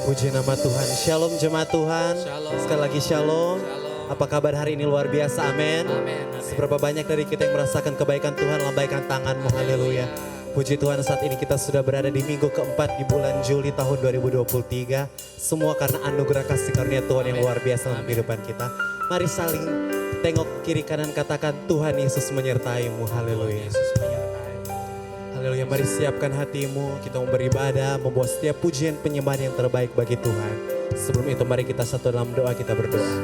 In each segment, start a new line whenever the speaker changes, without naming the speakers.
Puji nama Tuhan. Shalom jemaat Tuhan.
Shalom.
Sekali lagi shalom.
Shalom.
Apa kabar hari ini? Luar biasa, amin.
Amin.
Seberapa banyak dari kita yang merasakan kebaikan Tuhan, lambaikan tanganmu, haleluya. Puji Tuhan, saat ini kita sudah berada di minggu keempat di bulan Juli tahun 2023. Semua karena anugerah kasih karunia Tuhan yang luar biasa dalam kehidupan kita. Mari saling tengok kiri kanan, katakan Tuhan Yesus menyertaimu, haleluya. Haleluya, mari siapkan hatimu, kita mau beribadah, membawa setiap pujian penyembahan yang terbaik bagi Tuhan. Sebelum itu mari kita satu dalam doa, kita berdoa.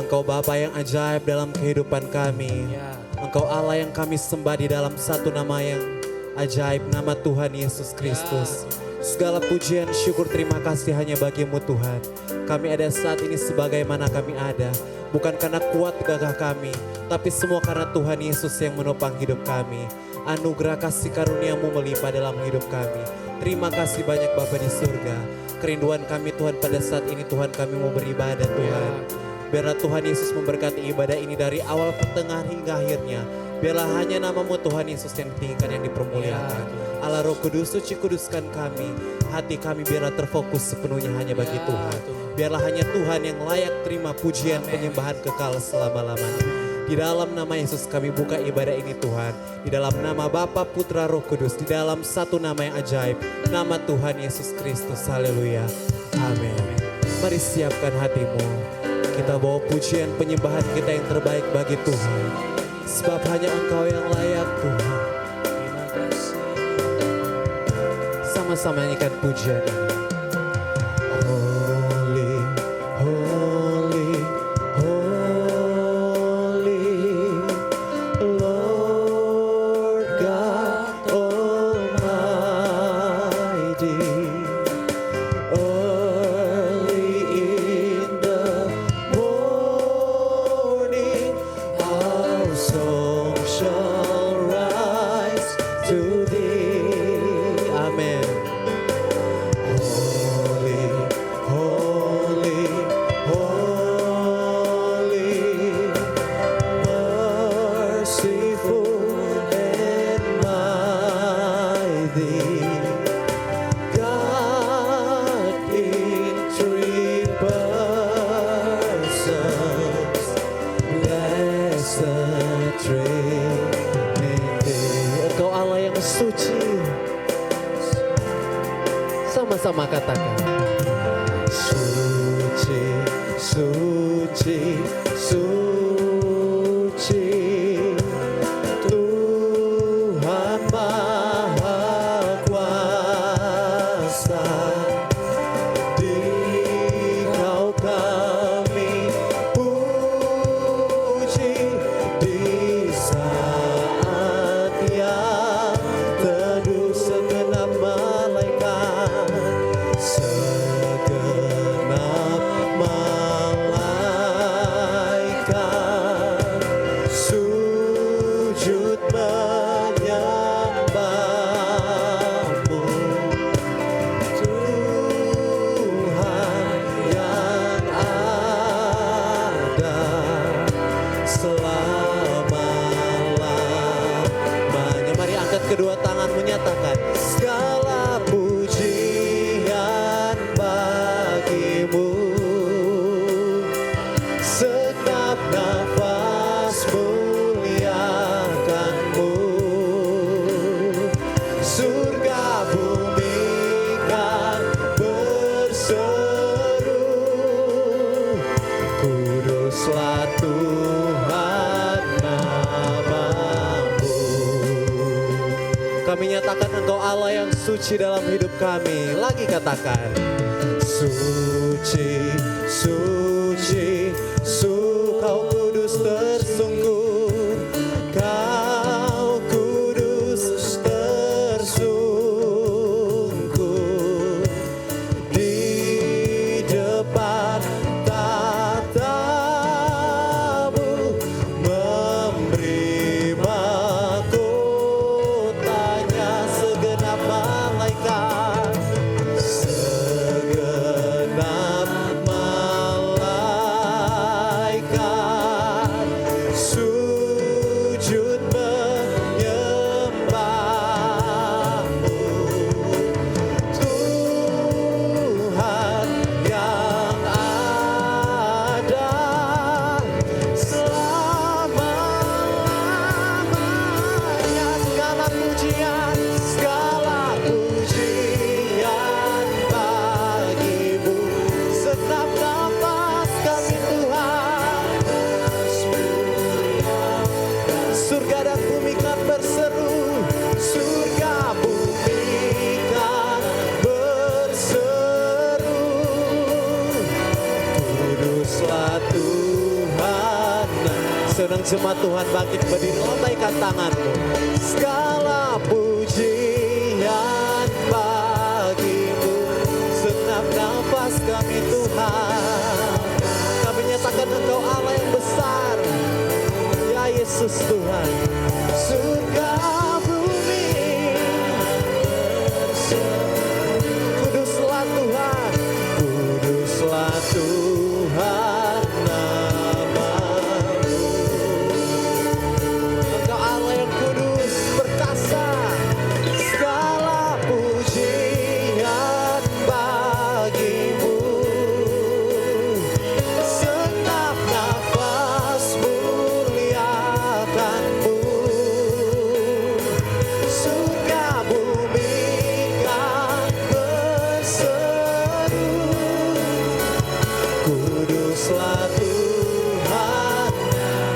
Engkau Bapa yang ajaib dalam kehidupan kami. Engkau Allah yang kami sembah di dalam satu nama yang ajaib, nama Tuhan Yesus Kristus. Segala pujian, syukur, terima kasih hanya bagimu Tuhan. Kami ada saat ini sebagaimana kami ada. Bukan karena kuat gagah kami, tapi semua karena Tuhan Yesus yang menopang hidup kami. Anugerah kasih karunia-Mu melimpah dalam hidup kami. Terima kasih banyak Bapa di surga. Kerinduan kami Tuhan pada saat ini Tuhan, kami mau beribadah Tuhan. Biarlah Tuhan Yesus memberkati ibadah ini dari awal pertengahan hingga akhirnya. Biarlah hanya nama-Mu Tuhan Yesus yang ditinggikan, yang dipermuliakan. Allah Roh Kudus, suci kuduskan kami. Hati kami biarlah terfokus sepenuhnya hanya bagi Tuhan. Biarlah hanya Tuhan yang layak terima pujian penyembahan kekal selama-lamanya. Di dalam nama Yesus kami buka ibadah ini Tuhan. Di dalam nama Bapa, Putra, Roh Kudus. Di dalam satu nama yang ajaib. Nama Tuhan Yesus Kristus. Haleluya. Amin. Mari siapkan hatimu. Kita bawa pujian penyembahan kita yang terbaik bagi Tuhan. Sebab hanya Engkau yang layak Tuhan. Sama-sama nyanyikan pujian ini. Sama-sama katakan. Suci, suci, suci, Tuhan Maha Kuasa. Dikau kami puji di saat yang teduh segenap malaikat. Segenap malaikat sujud menyembah-Mu, Tuhan yang ada selama-lamanya. Mari angkat kedua tangan, menyatakan segala pujian bagimu, segenap nafas muliakan-Mu, surga bumi kan berseru, kuduslah Tuhan nama-Mu. Kami nyatakan Engkau Allah yang suci dalam hidup kami. Lagi katakan, suci, suci, Kau kudus tersungkur, Kau kudus tersungkur di depan tata-Mu, memberi mahkotanya segenap malaikat. Segenap malaikat Jemaat Tuhan bangkit berdiri, lambaikan tanganmu. Segala pujian bagimu, segenap nafas kami Tuhan. Kami nyatakan Engkau Allah yang besar, ya Yesus Tuhan. Surga bumi, kuduslah Tuhan, kuduslah Tuhan namamu. Engkau Allah yang kudus perkasa, segala pujian bagimu, segenap nafas muliakanmu. Surga bumi kan berseru, kuduslah Tuhan.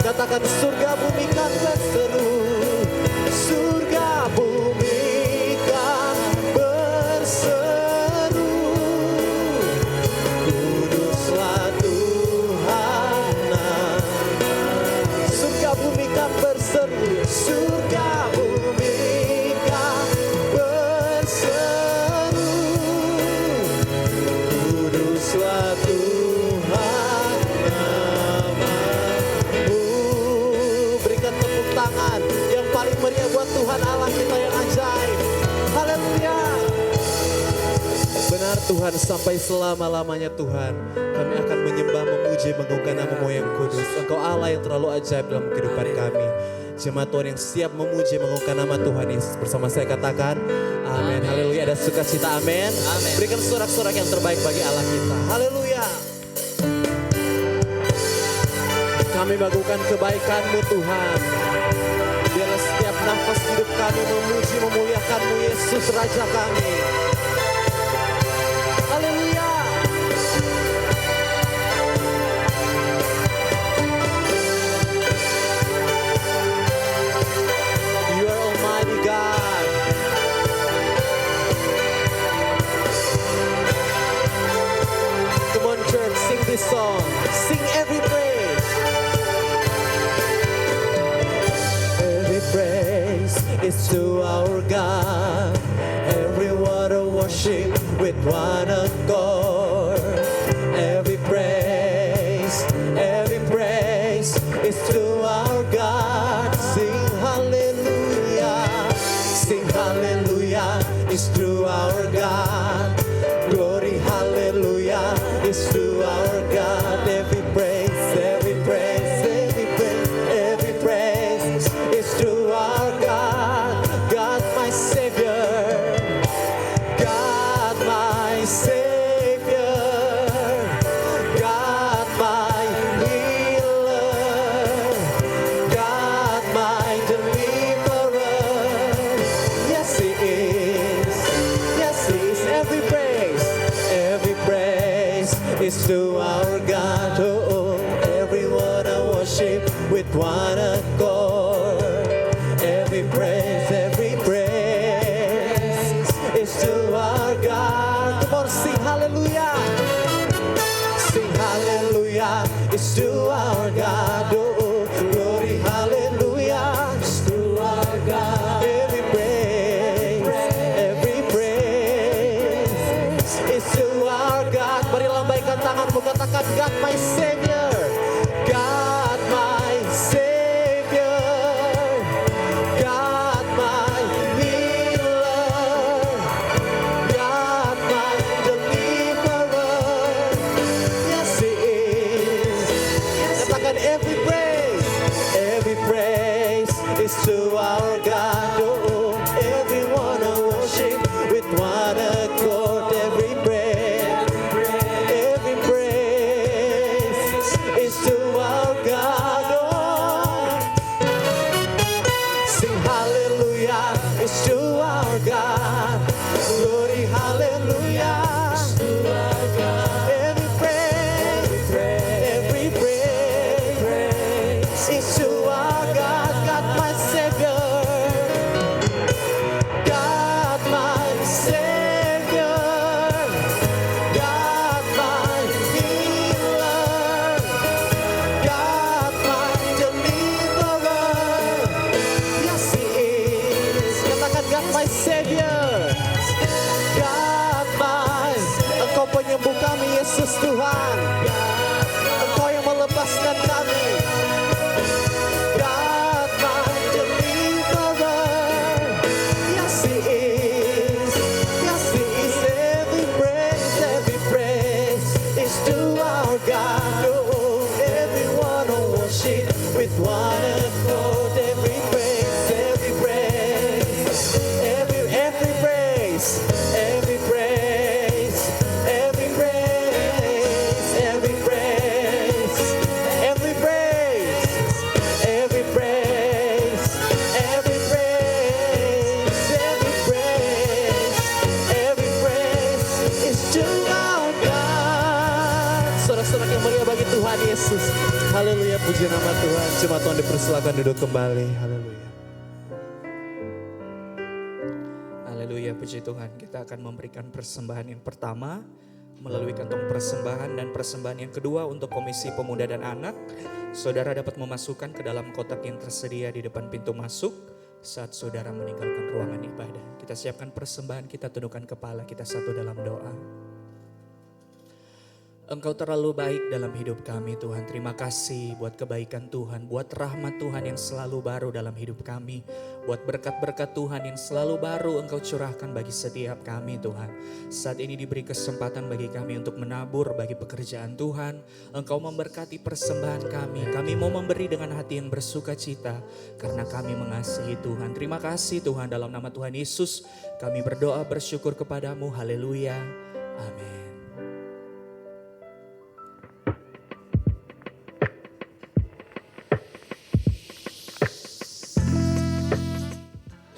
Katakan surga bumi kan berseru, surga bumi kan berseru, kuduslah Tuhan. Surga bumi kan berseru, surga bumi kan berseru, kuduslah Tuhan namamu. Berikan tepuk tangan yang paling meriah buat Tuhan Allah kita yang ajaib. Haleluya. Benar Tuhan, sampai selama-lamanya Tuhan kami akan menyembah, memuji, mengagungkan nama-Mu yang kudus. Engkau Allah yang terlalu ajaib dalam kehidupan kami. Jemaat Tuhan yang siap memuji, mengagungkan nama Tuhan Yesus, bersama saya katakan amin. Haleluya. Ada sukacita, amin. Berikan sorak-sorak yang terbaik bagi Allah kita. Haleluya. Kami mengagungkan kebaikan-Mu Tuhan. Biarlah setiap nafas hidup kami memuji, memuliakan-Mu Yesus Raja kami. Haleluya. You are Almighty God. Come on church, sing this song. Sing every praise. Every praise is to our God. Every word of worship with one accord. Every praise is to our God. Sing hallelujah, sing hallelujah is to our God. Glory hallelujah is to our God. Every praise is to our God. God my Savior, God my Savior, God my healer, God my deliverer. Yes He is, yes He is. Every praise is to our God. Oh, everyone I worship with one accord. Every praise is to our God. Come on, sing hallelujah. Sing hallelujah is to our God. Oh, glory hallelujah is to our God. Every praise is to our God. Mari lambaikan tanganmu, katakan God my Savior, God my Savior, God my healer, God my deliverer. Yes He is. Katakan every praise is to our God. Oh, everyone I worship with one accord. Every praise Savior. God my, Engkau penyembuh kami Yesus Tuhan. Engkau yang melepaskan kami. God my deliverer. Yes He is. Yes He is. Every praise is to our God. Oh, everyone will worship with one accord. Every praise, every praise, every praise, every praise, every praise, every praise, every praise, every praise, every praise, every praise, every praise is to our God. Sorak-sorak yang mulia bagi Tuhan Yesus. Haleluya, puji nama Tuhan. Jemaat Tuhan dipersilakan duduk kembali. Haleluya.
Haleluya, puji Tuhan. Kita akan memberikan persembahan yang pertama melalui kantong persembahan, dan persembahan yang kedua untuk Komisi Pemuda dan Anak. Saudara dapat memasukkan ke dalam kotak yang tersedia di depan pintu masuk saat saudara meninggalkan ruangan ibadah. Kita siapkan persembahan, kita tundukkan kepala kita satu dalam doa. Engkau terlalu baik dalam hidup kami Tuhan. Terima kasih buat kebaikan Tuhan, buat rahmat Tuhan yang selalu baru dalam hidup kami. Buat berkat-berkat Tuhan yang selalu baru Engkau curahkan bagi setiap kami Tuhan. Saat ini diberi kesempatan bagi kami untuk menabur bagi pekerjaan Tuhan. Engkau memberkati persembahan kami. Kami mau memberi dengan hati yang bersuka cita karena kami mengasihi Tuhan. Terima kasih Tuhan, dalam nama Tuhan Yesus kami berdoa bersyukur kepadamu. Haleluya. Amin.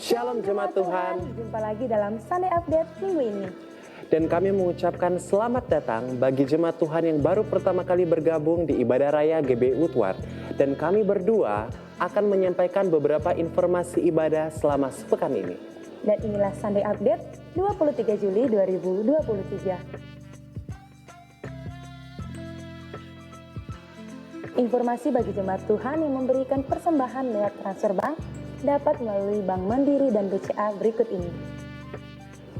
Shalom jemaat Tuhan.
Jumpa lagi dalam Sunday Update minggu ini.
Dan kami mengucapkan selamat datang bagi jemaat Tuhan yang baru pertama kali bergabung di Ibadah Raya GBI Woodward. Dan kami berdua akan menyampaikan beberapa informasi ibadah selama sepekan ini.
Dan inilah Sunday Update 23 Juli 2023. Informasi bagi jemaat Tuhan yang memberikan persembahan lewat transfer bank dapat melalui Bank Mandiri dan BCA berikut ini.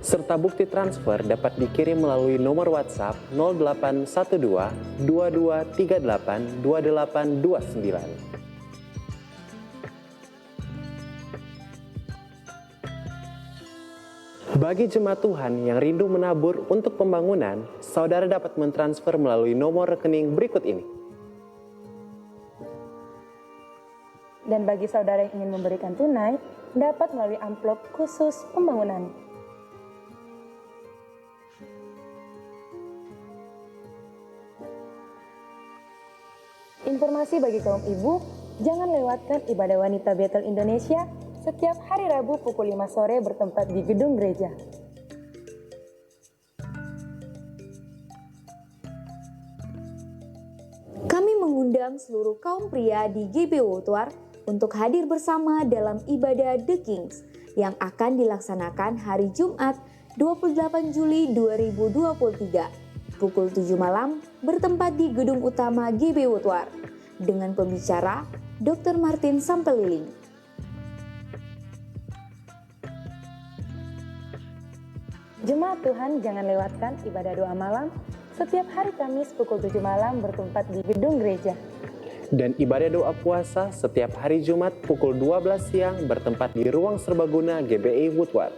Serta bukti transfer dapat dikirim melalui nomor WhatsApp 0812 2238 2829. Bagi jemaat Tuhan yang rindu menabur untuk pembangunan, saudara dapat mentransfer melalui nomor rekening berikut ini.
Dan bagi saudara yang ingin memberikan tunai, dapat melalui amplop khusus pembangunan. Informasi bagi kaum ibu, jangan lewatkan ibadah wanita Betel Indonesia setiap hari Rabu pukul 5 sore bertempat di gedung gereja.
Kami mengundang seluruh kaum pria di GBI Woodward untuk hadir bersama dalam ibadah The Kings yang akan dilaksanakan hari Jumat 28 Juli 2023 pukul 7 malam bertempat di gedung utama GBI Woodward dengan pembicara Dr. Martin Sampeliling.
Jemaat Tuhan, jangan lewatkan ibadah doa malam setiap hari Kamis pukul 7 malam bertempat di gedung gereja.
Dan ibadah doa puasa setiap hari Jumat pukul 12 siang bertempat di ruang serbaguna GBI Woodward.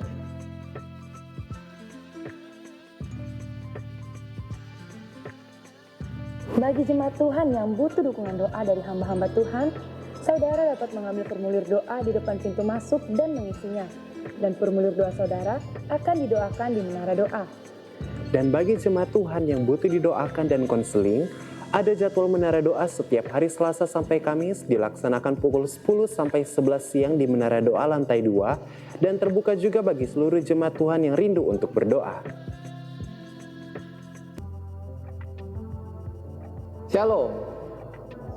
Bagi jemaat Tuhan yang butuh dukungan doa dari hamba-hamba Tuhan, saudara dapat mengambil formulir doa di depan pintu masuk dan mengisinya. Dan formulir doa saudara akan didoakan di menara doa.
Dan bagi jemaat Tuhan yang butuh didoakan dan konseling, ada jadwal menara doa setiap hari Selasa sampai Kamis dilaksanakan pukul 10 sampai 11 siang di menara doa lantai 2 dan terbuka juga bagi seluruh jemaat Tuhan yang rindu untuk berdoa.
Shalom.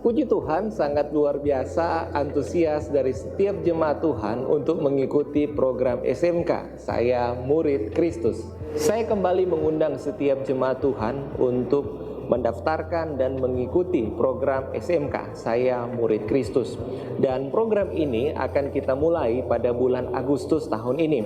Puji Tuhan, sangat luar biasa antusias dari setiap jemaat Tuhan untuk mengikuti program SMK. Saya murid Kristus. Saya kembali mengundang setiap jemaat Tuhan untuk mendaftarkan dan mengikuti program SMK Saya Murid Kristus. Dan program ini akan kita mulai pada bulan Agustus tahun ini.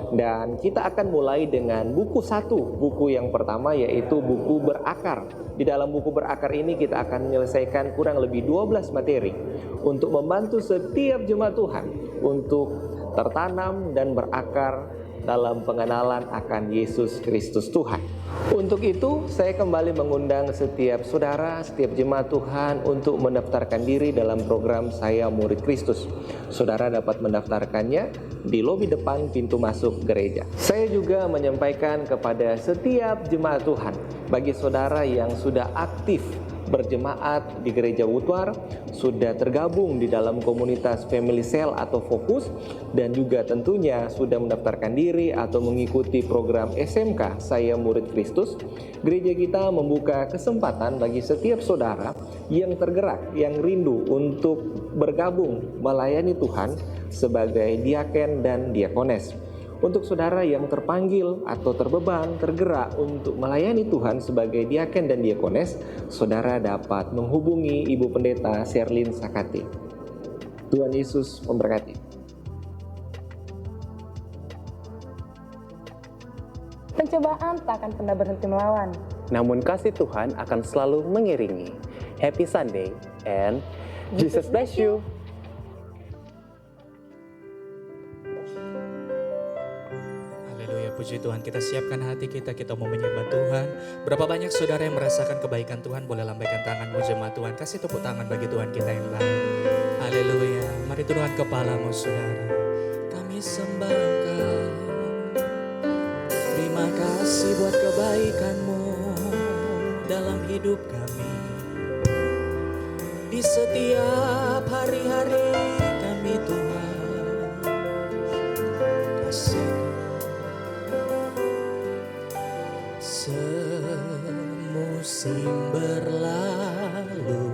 Dan kita akan mulai dengan buku 1, buku yang pertama yaitu buku berakar. Di dalam buku berakar ini kita akan menyelesaikan kurang lebih 12 materi untuk membantu setiap jemaat Tuhan untuk tertanam dan berakar dalam pengenalan akan Yesus Kristus Tuhan. Untuk itu, saya kembali mengundang setiap saudara, setiap jemaat Tuhan untuk mendaftarkan diri dalam program Saya Murid Kristus. Saudara dapat mendaftarkannya di lobi depan pintu masuk gereja. Saya juga menyampaikan kepada setiap jemaat Tuhan, bagi saudara yang sudah aktif berjemaat di Gereja Woodward, sudah tergabung di dalam komunitas Family Cell atau Fokus, dan juga tentunya sudah mendaftarkan diri atau mengikuti program SMK Saya Murid Kristus. Gereja kita membuka kesempatan bagi setiap saudara yang tergerak, yang rindu untuk bergabung melayani Tuhan sebagai diaken dan diakones. Untuk saudara yang terpanggil atau terbeban, tergerak untuk melayani Tuhan sebagai diaken dan diakones, saudara dapat menghubungi Ibu Pendeta Sherlyn Sakati. Tuhan Yesus memberkati.
Pencobaan tak akan pernah berhenti melawan.
Namun kasih Tuhan akan selalu mengiringi. Happy Sunday and Jesus bless you.
Puji Tuhan, kita siapkan hati kita mau menyembah Tuhan. Berapa banyak saudara yang merasakan kebaikan Tuhan, boleh lambaikan tanganmu jemaat Tuhan. Kasih tepuk tangan bagi Tuhan kita yang lain. Haleluya. Mari turunkan kepalamu saudara. Kami sembah Engkau. Terima kasih buat kebaikan-Mu dalam hidup kami. Di setiap hari-hari kami Tuhan. Kasih semusim berlalu,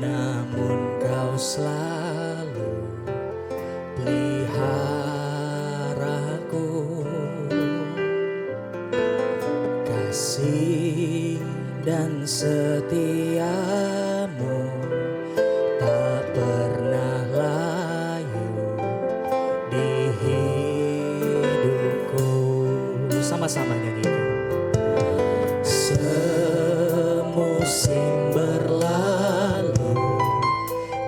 namun Kau selalu peliharaku. Kasih dan setiamu tak pernah layu di hidupku. Sama-sama nyanyikan. Semusim berlalu,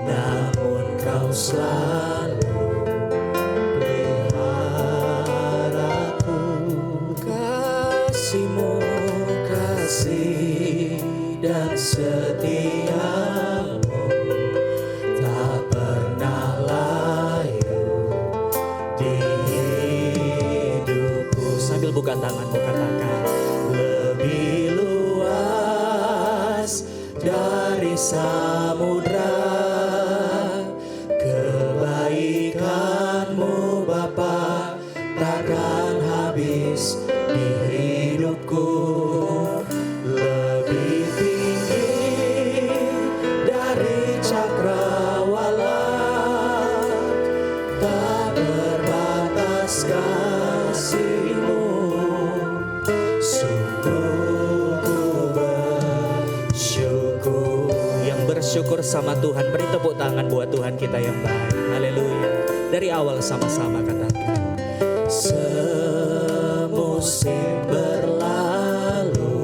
namun Kau selalu peliharaku. Kasih-Mu, kasih dan setiamu tak pernah layu di hidupku. Sambil buka tanganmu katakan, lebih luas dari samudra kebaikan-Mu Bapa takkan habis di hidupku. Lebih tinggi dari cakrawala, tak berbatas kasih-Mu. Sungguh ku bersyukur. Yang bersyukur sama Tuhan, beri tepuk tangan buat Tuhan kita yang baik. Haleluya. Dari awal sama-sama katakan. Semusim berlalu,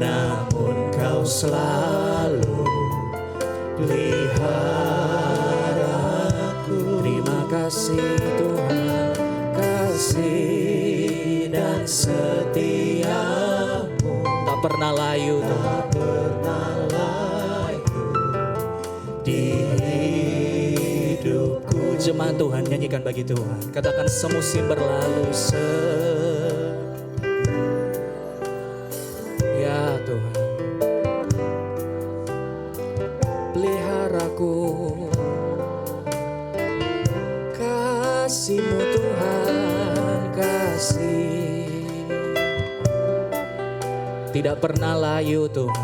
namun Kau selalu peliharaku. Terima kasih Tuhan, kasih dan setia-Mu tak pernah layu, tak pernah layu di hidupku. Jemaat Tuhan, nyanyikan bagi Tuhan. Katakan, semusim berlalu, ya Tuhan, peliharaku. Kasih-Mu Tuhan, kasih tidak pernah layu Tuhan.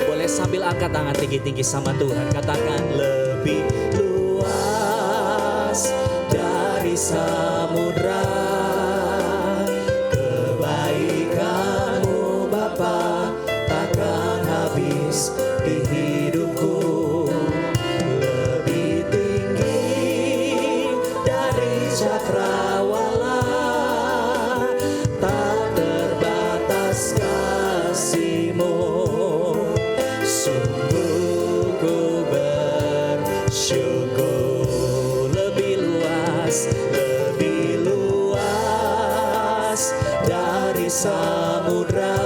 Boleh sambil angkat tangan tinggi-tinggi sama Tuhan. Katakan, lebih luas dari samudra lebih luas dari samudra.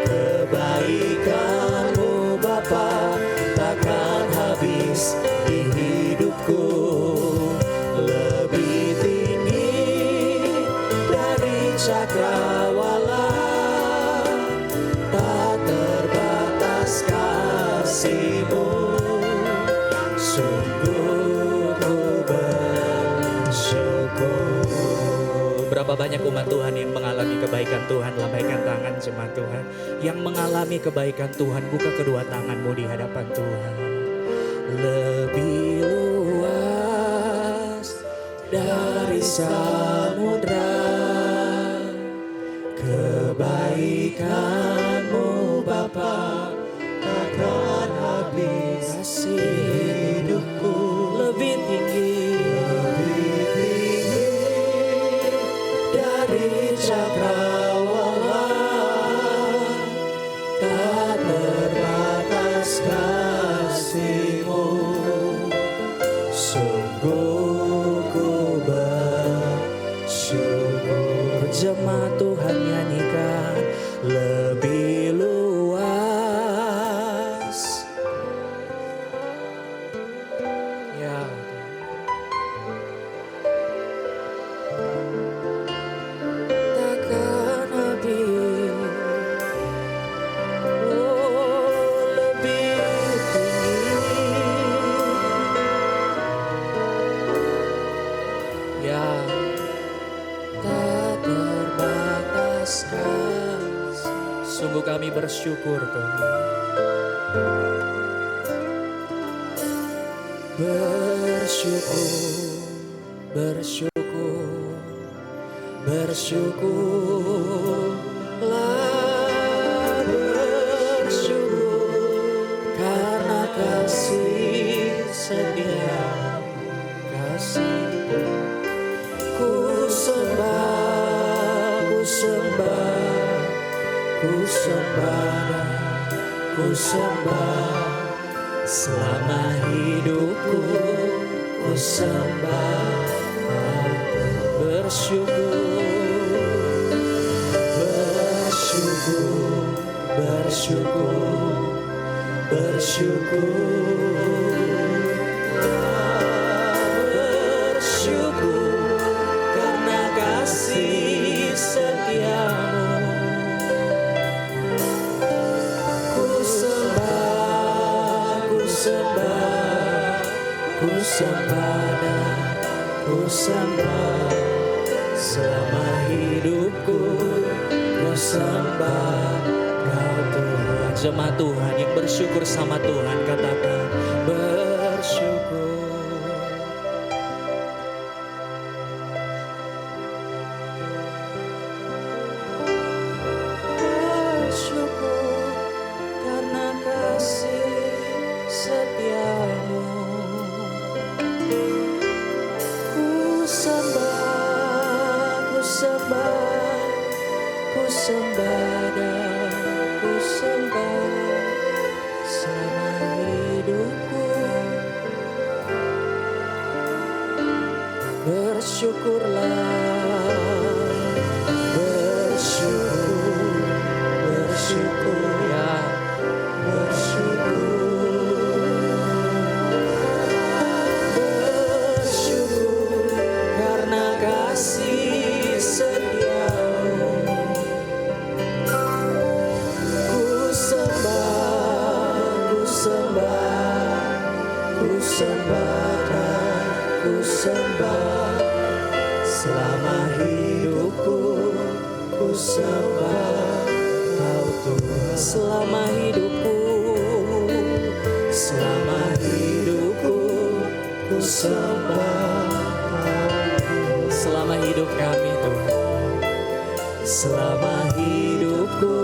Kebaikan-Mu Bapa takkan habis di hidupku, lebih tinggi dari cakrawala, tak terbatas kasih-Mu. Sungguh ku bersyukur. Berapa banyak umat Tuhan yang mengalami kebaikan Tuhan? Lambaikan tangan jemaat Tuhan. Yang mengalami kebaikan Tuhan, buka kedua tanganmu di hadapan Tuhan. Lebih luas dari samudra, kebaikan-Mu Bapa takkan habis. Kasih hidupku lebih tinggi dari cakrawala, tak terbatas kasih-Mu. Sungguh ku bersyukur. Jemaat Tuhan nyanyikan lebih luas. Ya. Takkan habis. Oh, lebih tinggi. Ya, tak terbataskan. Sungguh kami bersyukur Tuhan. Bersyukur, bersyukur, bersyukurlah, bersyukur karena kasih setia, kasih. Ku sembah, ku sembah, ku sembah, ku sembah. Selama hidupku ku sembah. Bersyukur, bersyukur, bersyukur, bersyukur, bersyukur karena kasih setia-Mu. Ku sembah, ku sembah, ku sembah dan ku sembah. Selama hidupku ku sembah Kau Tuhan. Jemaat Tuhan yang bersyukur sama Tuhan, katakan bersyukur. Bersyukur karena kasih setia-Mu. Ku sembah, ku sembah, ku sembah dan ku sembah. Selama hidupku bersyukurlah, bersyukur, bersyukur ya, bersyukur, bersyukur karena kasih setia-Mu. Ku sembah, ku sembah, ku sembah dan ku sembah. Selama hidupku ku sembah Kau Tuhan. Selama hidupku, selama hidupku ku sembah Kau. Selama hidup kami Tuhan, selama hidupku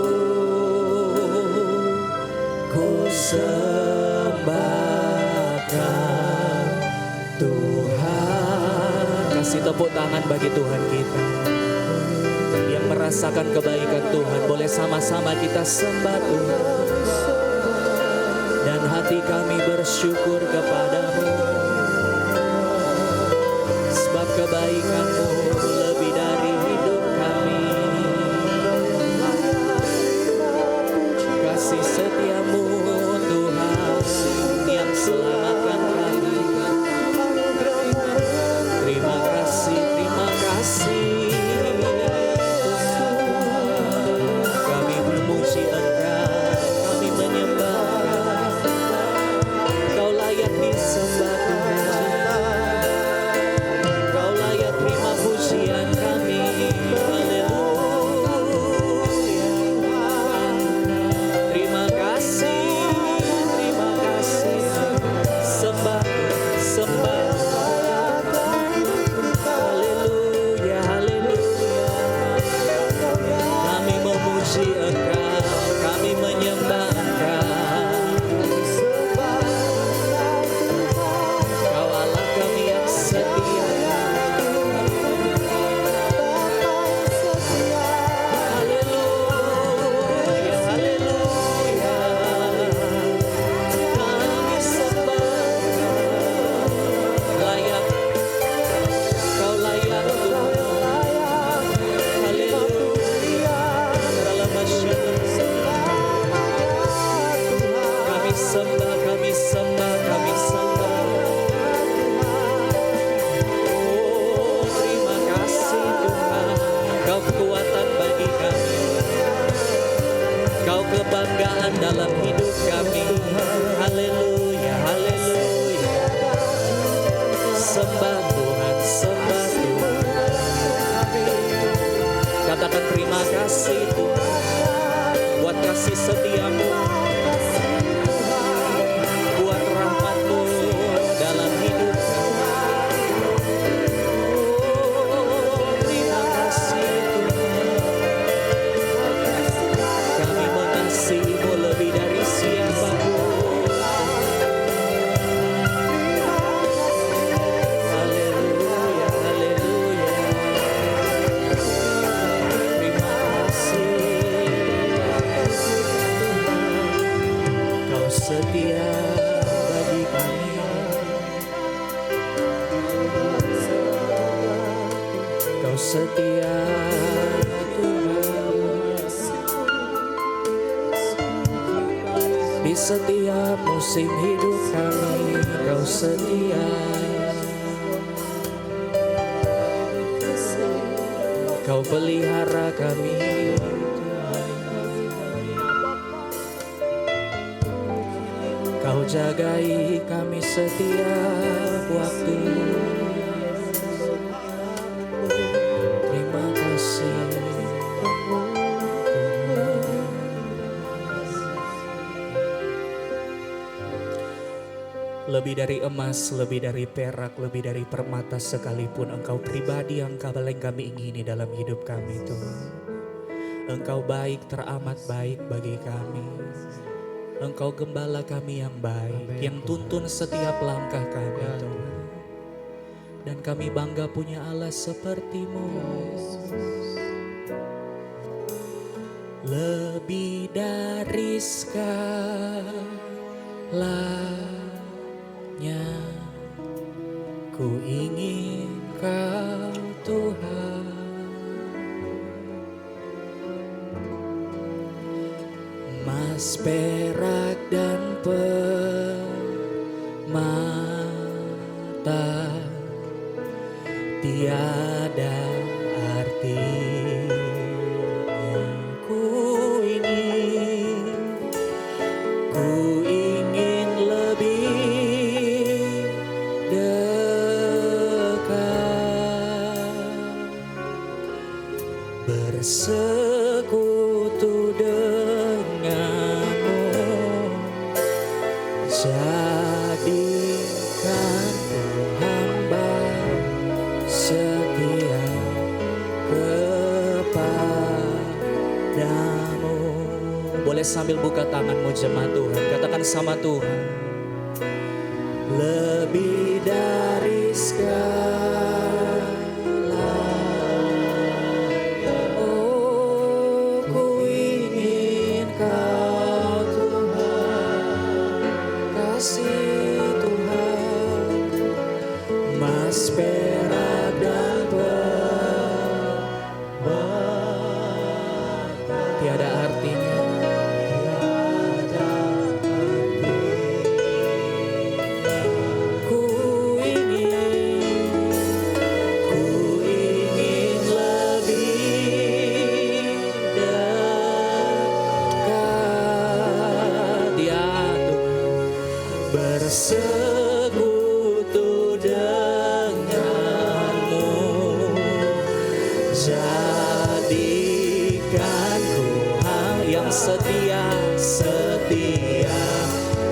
ku sembahkan Tuhan. Kasih tepuk tangan bagi Tuhan kita yang merasakan kebaikan Tuhan. Boleh sama-sama kita sembah Tuhan. Dan hati kami bersyukur kepada-Mu. kebaikan-Mu lebih dari hidup kami. Kasih setia-Mu Tuhan yang selamatkan kami. Terima kasih, terima kasih. Kami memuji Engkau, kami menyembah Engkau. Kau layak disembah Tuhan. Kau layak terima pujian kami. Haleluya. Terima kasih, terima kasih. Sembah, sembah. Haleluya, haleluya. Kami memuji Engkau, kami menyembah Engkau. Kau Allah kami yang setia. Haleluya, haleluya. Kami sembah Engkau. Layak, Kau layak Tuhan. Haleluya. Dalam masyarakat kami sembah, kami sembah, kami sembah. Oh, terima kasih Tuhan. Kau kekuatan bagi kami. Kau kebanggaan dalam hidup kami. Haleluya, haleluya. Sembah Tuhan, sembah Tuhan. Katakan terima kasih Tuhan buat kasih setia-Mu, buat rahmat-Mu dalam hidup kami. Oh, terima kasih Tuhan. Kami mengasihi-Mu lebih dari siapapun. Haleluya, haleluya. Terima kasih. Kau setia bagi kami. Kau setia Tuhan. Di setiap musim hidup kami, Kau setia. Kau pelihara kami, Kau jagai kami setiap waktu. Terima kasih. Lebih dari emas, lebih dari perak, lebih dari permata sekalipun Engkau pribadi yang paling kami ingini dalam hidup kami Tuhan. Engkau baik, teramat baik bagi kami. Engkau gembala kami yang baik, yang tuntun setiap langkah kami Tuhan. Dan kami bangga punya Allah seperti-Mu. Lebih dari segalanya, ku ingin Kau Tuhan. Emas, perak, dan permata tiada artinya. Ku ingin lebih dekat, bersekutu denganmu. Jadikan ku hamba setia kepadamu. Boleh sambil buka tanganmu jemaat Tuhan, katakan sama Tuhan. Lebih dari segalanya, oh ku ingin Kau Tuhan. Kasih Tuhan, emas, perak, dan bersekutu denganmu, jadikanku yang setia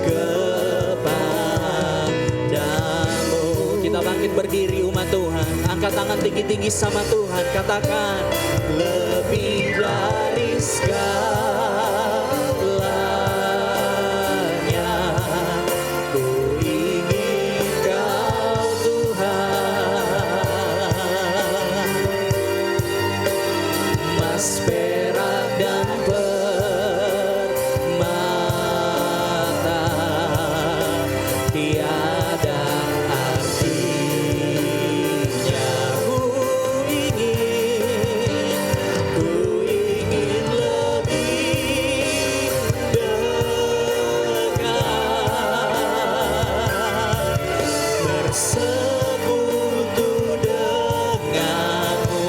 kepadamu. Kita bangkit berdiri umat Tuhan, angkat tangan tinggi-tinggi sama Tuhan, katakan lebih dari segalanya ku ingin Kau Tuhan, emas perak dan permata tiada artinya. Ku ingin lebih dekat, bersekutu denganmu,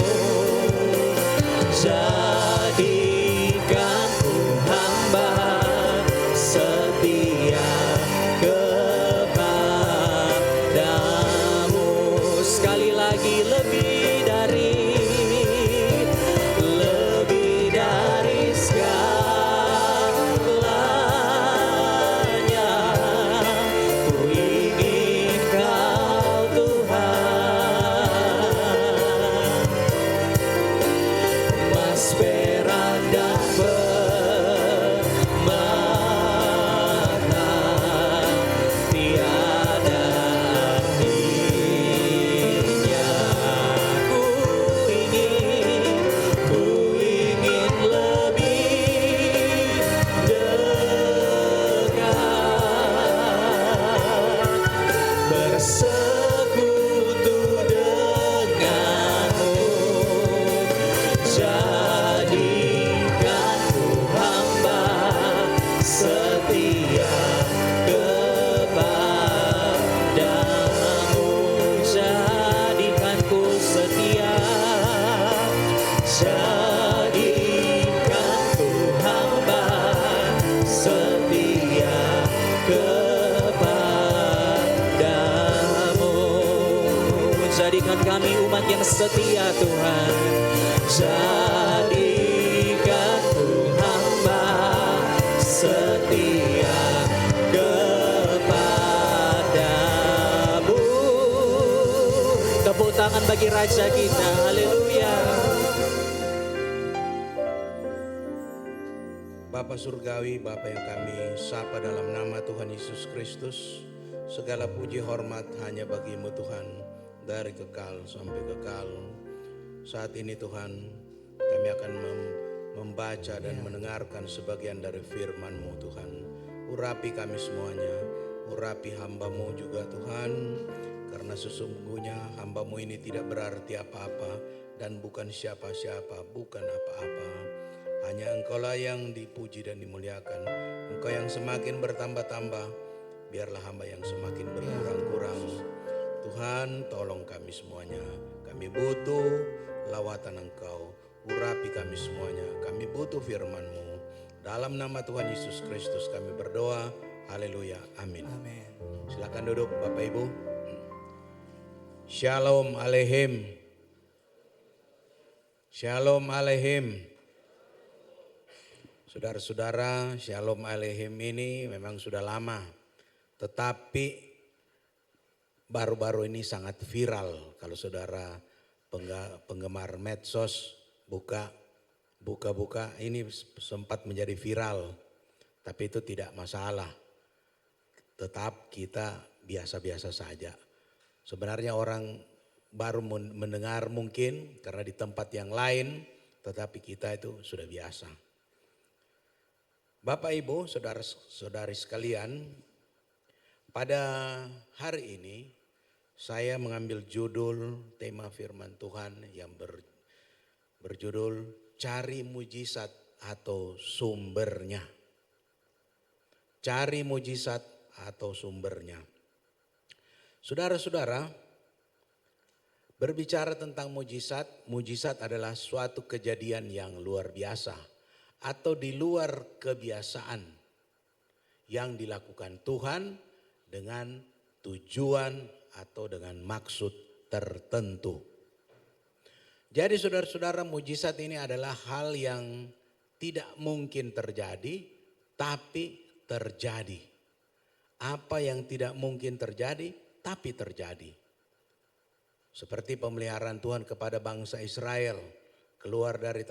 jadikanku hamba setia kepadamu. Sekali lagi, lebih dari segalanya ku ingin Kau Tuhan, emas perak dan permata tiada artinya. Ku ingin lebih dekat, bersekutu denganmu, jadikanku hamba setia kepadamu. Jadikanku setia, jadikanku hamba setia kepadamu. Jadikan kami umat yang setia Tuhan, jadikanku hamba setia kepadamu. Tepuk tangan bagi Raja kita, haleluya.
Bapa Surgawi, Bapa yang kami sapa dalam nama Tuhan Yesus Kristus, segala puji hormat hanya bagi-Mu Tuhan, dari kekal sampai kekal. Saat ini Tuhan, kami akan membaca dan mendengarkan sebagian dari firman-Mu Tuhan. Urapi kami semuanya, urapi hamba-Mu juga Tuhan, karena sesungguhnya hamba-Mu ini tidak berarti apa-apa dan bukan siapa-siapa, bukan apa-apa. Hanya Engkaulah yang dipuji dan dimuliakan. Engkau yang semakin bertambah-tambah, biarlah hamba yang semakin berkurang-kurang. Tuhan, tolong kami semuanya. Kami butuh lawatan Engkau. Urapi kami semuanya. Kami butuh firman-Mu. Dalam nama Tuhan Yesus Kristus kami berdoa. Haleluya. Amin.
Amin.
Silakan duduk Bapak Ibu. Shalom Aleichem. Shalom Aleichem. Saudara-saudara, Shalom Aleichem ini memang sudah lama, tetapi baru-baru ini sangat viral. Kalau saudara penggemar medsos buka ini sempat menjadi viral, tapi itu tidak masalah. Tetap kita biasa-biasa saja. Sebenarnya orang baru mendengar mungkin karena di tempat yang lain, tetapi kita itu sudah biasa. Bapak Ibu, saudara-saudari sekalian, pada hari ini saya mengambil judul tema firman Tuhan yang berjudul Cari Mujizat atau Sumbernya. Cari mujizat atau sumbernya. Saudara-saudara, berbicara tentang mujizat, mujizat adalah suatu kejadian yang luar biasa atau di luar kebiasaan yang dilakukan Tuhan dengan tujuan atau dengan maksud tertentu. Jadi saudara-saudara, mujizat ini adalah hal yang tidak mungkin terjadi, tapi terjadi. Apa yang tidak mungkin terjadi, tapi terjadi. Seperti pemeliharaan Tuhan kepada bangsa Israel, keluar dari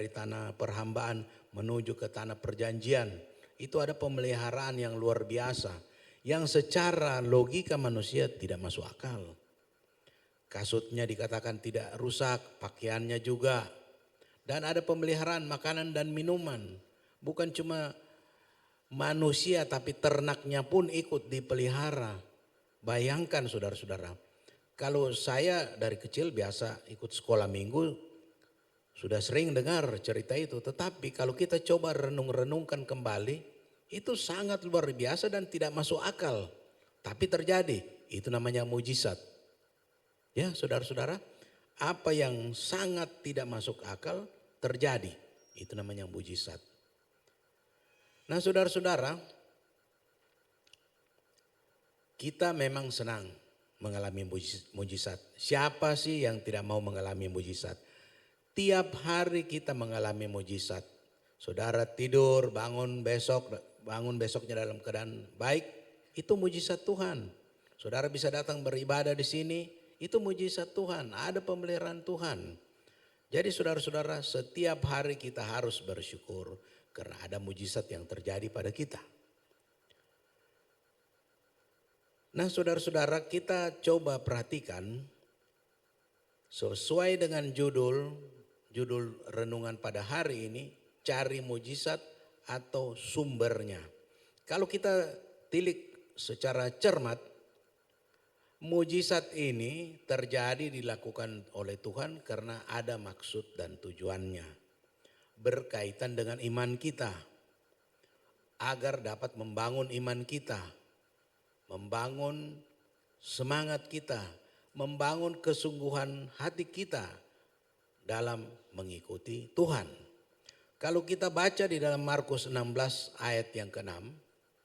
tanah perhambaan menuju ke tanah perjanjian. Itu ada pemeliharaan yang luar biasa, yang secara logika manusia tidak masuk akal. Kasutnya dikatakan tidak rusak, pakaiannya juga. Dan ada pemeliharaan makanan dan minuman. Bukan cuma manusia tapi ternaknya pun ikut dipelihara. Bayangkan saudara-saudara, kalau saya dari kecil biasa ikut sekolah minggu, sudah sering dengar cerita itu. Tetapi kalau kita coba renung-renungkan kembali, itu sangat luar biasa dan tidak masuk akal. Tapi terjadi, itu namanya mujizat. Ya saudara-saudara, apa yang sangat tidak masuk akal terjadi, itu namanya mujizat. Nah saudara-saudara, kita memang senang mengalami mujizat. Siapa sih yang tidak mau mengalami mujizat? Tiap hari kita mengalami mujizat. Saudara tidur, bangun besoknya dalam keadaan baik, itu mujizat Tuhan. Saudara bisa datang beribadah di sini, itu mujizat Tuhan, ada pemeliharaan Tuhan. Jadi saudara-saudara, setiap hari kita harus bersyukur karena ada mujizat yang terjadi pada kita. Nah saudara-saudara, kita coba perhatikan sesuai dengan judul renungan pada hari ini, cari mujizat atau sumbernya. Kalau kita tilik secara cermat, mujizat ini terjadi dilakukan oleh Tuhan karena ada maksud dan tujuannya. Berkaitan dengan iman kita. Agar dapat membangun iman kita. Membangun semangat kita. Membangun kesungguhan hati kita dalam mengikuti Tuhan. Kalau kita baca di dalam Markus 16 ayat yang ke-6.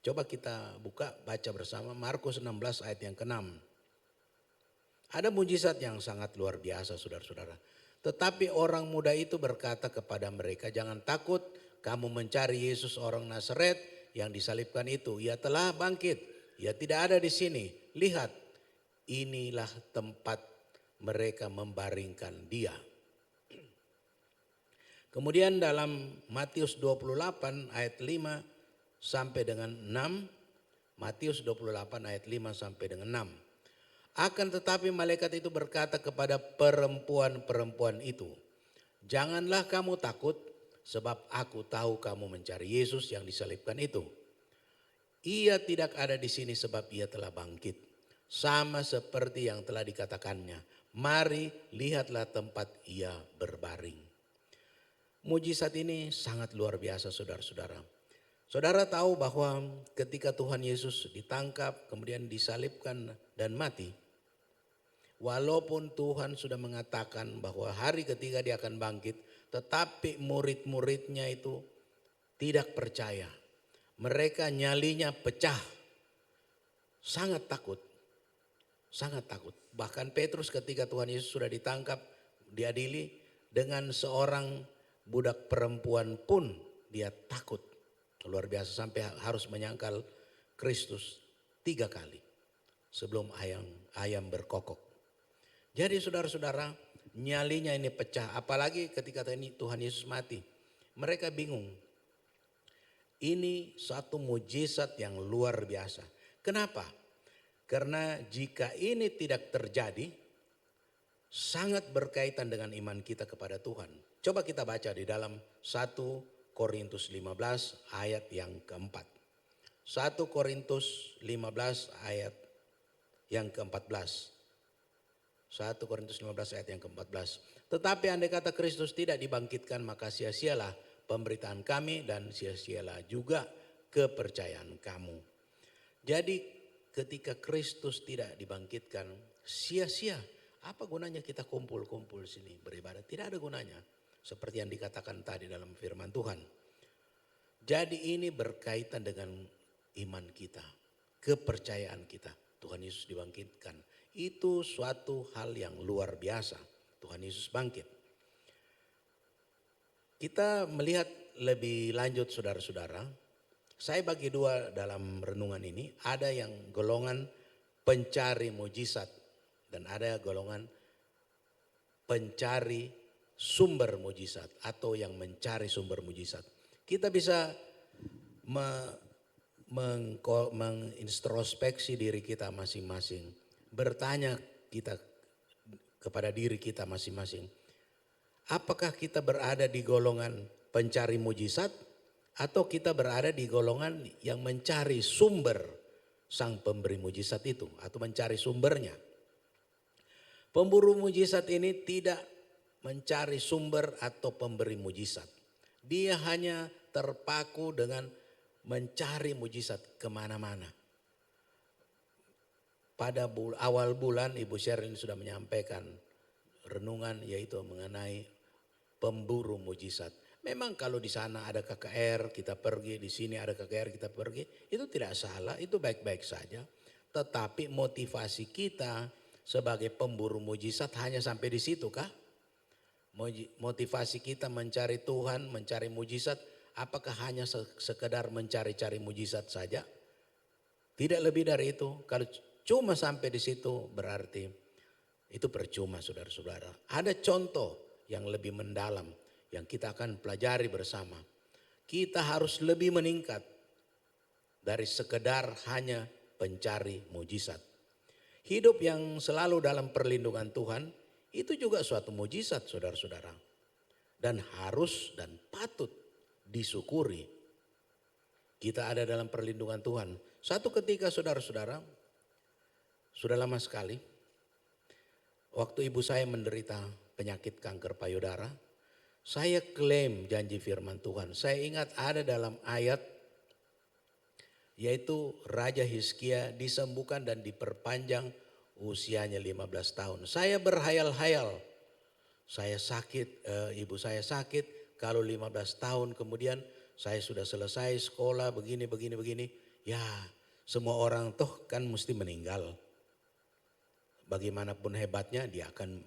Coba kita buka baca bersama Markus 16 ayat yang ke-6. Ada mujizat yang sangat luar biasa saudara-saudara. Tetapi orang muda itu berkata kepada mereka, jangan takut, kamu mencari Yesus orang Nazaret yang disalibkan itu. Ia telah bangkit, ia tidak ada di sini. Lihat, inilah tempat mereka membaringkan dia. Kemudian dalam Matius 28 ayat 5 sampai dengan 6. Matius 28 ayat 5 sampai dengan 6. Akan tetapi malaikat itu berkata kepada perempuan-perempuan itu, janganlah kamu takut sebab aku tahu kamu mencari Yesus yang disalibkan itu. Ia tidak ada di sini sebab ia telah bangkit. Sama seperti yang telah dikatakannya. Mari lihatlah tempat ia berbaring. Mujizat ini sangat luar biasa saudara-saudara. Saudara tahu bahwa ketika Tuhan Yesus ditangkap kemudian disalibkan dan mati. Walaupun Tuhan sudah mengatakan bahwa hari ketiga dia akan bangkit. Tetapi murid-muridnya itu tidak percaya. Mereka nyalinya pecah. Sangat takut. Sangat takut. Bahkan Petrus ketika Tuhan Yesus sudah ditangkap, diadili dengan seorang budak perempuan pun dia takut. Luar biasa sampai harus menyangkal Kristus 3 kali sebelum ayam berkokok. Jadi saudara-saudara, nyalinya ini pecah. Apalagi ketika Tuhan Yesus mati. Mereka bingung. Ini satu mujizat yang luar biasa. Kenapa? Karena jika ini tidak terjadi, sangat berkaitan dengan iman kita kepada Tuhan. Coba kita baca di dalam 1 Korintus 15 ayat yang keempat. 1 Korintus 15 ayat yang ke-14. 1 Korintus 15 ayat yang ke-14. Tetapi andai kata Kristus tidak dibangkitkan, maka sia-sialah pemberitaan kami dan sia-sialah juga kepercayaan kamu. Jadi ketika Kristus tidak dibangkitkan, sia-sia. Apa gunanya kita kumpul-kumpul sini beribadah? Tidak ada gunanya. Seperti yang dikatakan tadi dalam firman Tuhan. Jadi ini berkaitan dengan iman kita, kepercayaan kita. Tuhan Yesus dibangkitkan. Itu suatu hal yang luar biasa. Tuhan Yesus bangkit. Kita melihat lebih lanjut saudara-saudara. Saya bagi dua dalam renungan ini. Ada yang golongan pencari mujizat. Dan ada golongan pencari sumber mujizat. Atau yang mencari sumber mujizat. Kita bisa mengintrospeksi diri kita masing-masing. Bertanya kita kepada diri kita masing-masing. Apakah kita berada di golongan pencari mujizat atau kita berada di golongan yang mencari sumber sang pemberi mujizat itu atau mencari sumbernya. Pemburu mujizat ini tidak mencari sumber atau pemberi mujizat. Dia hanya terpaku dengan mencari mujizat kemana-mana. Pada awal bulan Ibu Sheryl sudah menyampaikan renungan yaitu mengenai pemburu mujizat. Memang kalau di sana ada KKR kita pergi, di sini ada KKR kita pergi, itu tidak salah, itu baik-baik saja. Tetapi motivasi kita sebagai pemburu mujizat hanya sampai di situ kah? Motivasi kita mencari Tuhan, mencari mujizat, apakah hanya sekedar mencari-cari mujizat saja? Tidak lebih dari itu. Kalau cuma sampai di situ berarti itu percuma saudara-saudara. Ada contoh yang lebih mendalam yang kita akan pelajari bersama. Kita harus lebih meningkat dari sekedar hanya pencari mujizat. Hidup yang selalu dalam perlindungan Tuhan itu juga suatu mujizat saudara-saudara. Dan harus dan patut disyukuri. Kita ada dalam perlindungan Tuhan. Satu ketika saudara-saudara, sudah lama sekali, waktu ibu saya menderita penyakit kanker payudara, saya klaim janji firman Tuhan. Saya ingat ada dalam ayat yaitu Raja Hizkia disembuhkan dan diperpanjang usianya 15 tahun. Saya berhayal-hayal, saya sakit, ibu saya sakit, kalau 15 tahun kemudian saya sudah selesai sekolah begini. Ya semua orang toh kan mesti meninggal. Bagaimanapun hebatnya dia akan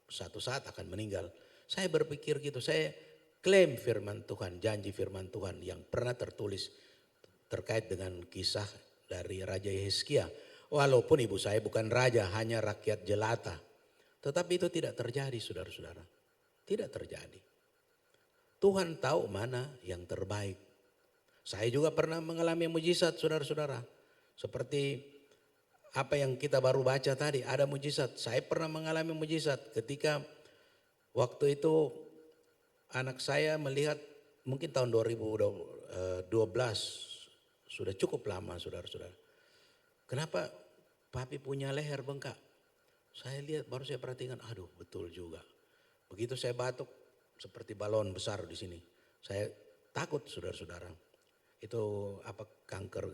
satu saat akan meninggal. Saya berpikir gitu, saya klaim firman Tuhan, janji firman Tuhan yang pernah tertulis terkait dengan kisah dari Raja Hizkia. Walaupun ibu saya bukan raja, hanya rakyat jelata. Tetapi itu tidak terjadi saudara-saudara. Tidak terjadi. Tuhan tahu mana yang terbaik. Saya juga pernah mengalami mujizat saudara-saudara. Seperti apa yang kita baru baca tadi, ada mujizat. Saya pernah mengalami mujizat ketika waktu itu anak saya melihat mungkin tahun 2012 sudah cukup lama saudara-saudara. Kenapa papi punya leher bengkak? Saya lihat baru saya perhatikan, aduh betul juga. Begitu saya batuk seperti balon besar di sini. Saya takut saudara-saudara. Itu apa kanker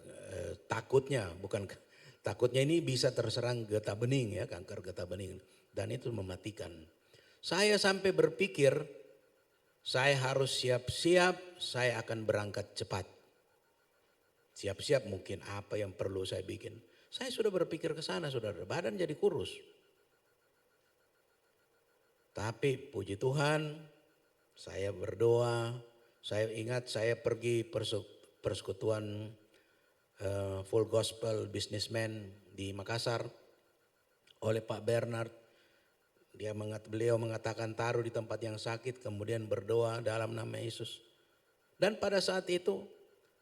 takutnya bukan takutnya ini bisa terserang getah bening ya, kanker getah bening. Dan itu mematikan. Saya sampai berpikir saya harus siap-siap, saya akan berangkat cepat. Siap-siap mungkin apa yang perlu saya bikin. Saya sudah berpikir ke sana saudara, badan jadi kurus. Tapi puji Tuhan, saya berdoa, saya ingat saya pergi persekutuan Full Gospel Businessman di Makassar oleh Pak Bernard. Beliau mengatakan taruh di tempat yang sakit kemudian berdoa dalam nama Yesus. Dan pada saat itu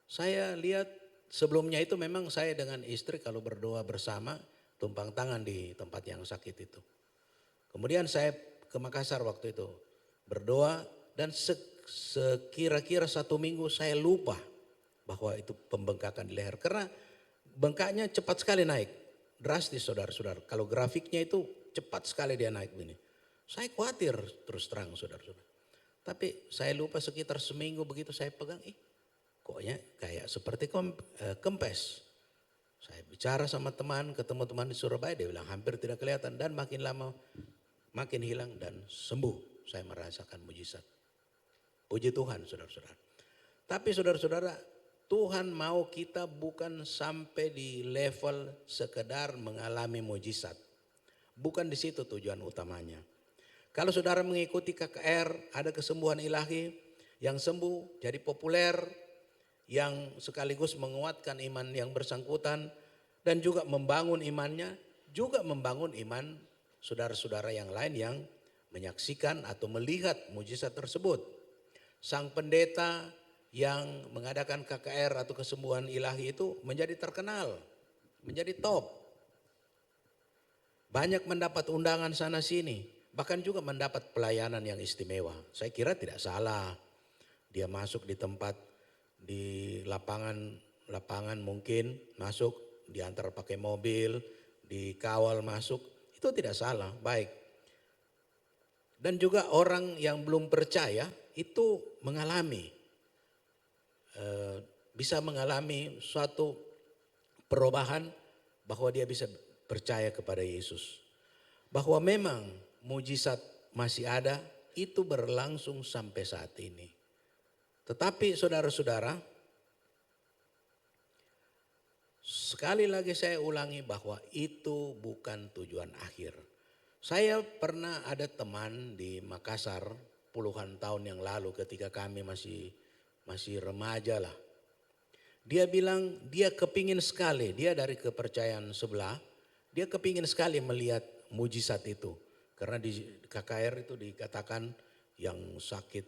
saya lihat sebelumnya itu memang saya dengan istri kalau berdoa bersama tumpang tangan di tempat yang sakit itu. Kemudian saya ke Makassar waktu itu berdoa dan sekira-kira 1 minggu saya lupa bahwa itu pembengkakan di leher. Karena bengkaknya cepat sekali naik. Drastis saudara-saudara. Kalau grafiknya itu cepat sekali dia naik begini. Saya khawatir terus terang saudara-saudara. Tapi saya lupa sekitar seminggu begitu saya pegang. Koknya kayak seperti kempes. Saya bicara sama teman, ketemu teman di Surabaya. Dia bilang hampir tidak kelihatan. Dan makin lama makin hilang dan sembuh. Saya merasakan mujizat. Puji Tuhan saudara-saudara. Tapi saudara-saudara, Tuhan mau kita bukan sampai di level sekedar mengalami mujizat. Bukan di situ tujuan utamanya. Kalau saudara mengikuti KKR, ada kesembuhan ilahi, yang sembuh jadi populer, yang sekaligus menguatkan iman yang bersangkutan, dan juga membangun imannya, juga membangun iman saudara-saudara yang lain yang menyaksikan atau melihat mujizat tersebut. Sang pendeta yang mengadakan KKR atau kesembuhan ilahi itu menjadi terkenal, menjadi top. Banyak mendapat undangan sana sini, bahkan juga mendapat pelayanan yang istimewa. Saya kira tidak salah. Dia masuk di tempat, di lapangan mungkin masuk, diantar pakai mobil, dikawal masuk, itu tidak salah, baik. Dan juga orang yang belum percaya itu bisa mengalami suatu perubahan bahwa dia bisa percaya kepada Yesus. Bahwa memang mujizat masih ada, itu berlangsung sampai saat ini. Tetapi saudara-saudara, sekali lagi saya ulangi bahwa itu bukan tujuan akhir. Saya pernah ada teman di Makassar puluhan tahun yang lalu ketika kami masih remaja lah. Dia bilang dia kepingin sekali, dia dari kepercayaan sebelah, dia kepingin sekali melihat mujizat itu. Karena di KKR itu dikatakan yang sakit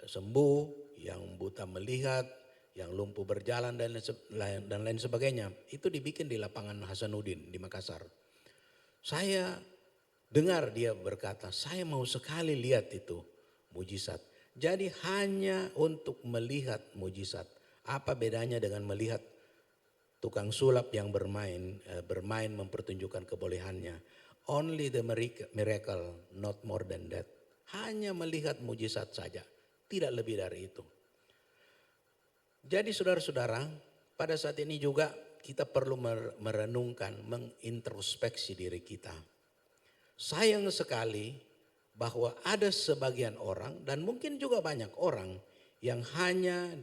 sembuh, yang buta melihat, yang lumpuh berjalan dan lain sebagainya. Itu dibikin di lapangan Hasanuddin di Makassar. Saya dengar dia berkata, saya mau sekali lihat itu mujizat. Jadi hanya untuk melihat mujizat. Apa bedanya dengan melihat tukang sulap yang bermain mempertunjukkan kebolehannya. Only the miracle, not more than that. Hanya melihat mujizat saja, tidak lebih dari itu. Jadi saudara-saudara, pada saat ini juga kita perlu merenungkan, mengintrospeksi diri kita. Sayang sekali bahwa ada sebagian orang dan mungkin juga banyak orang yang hanya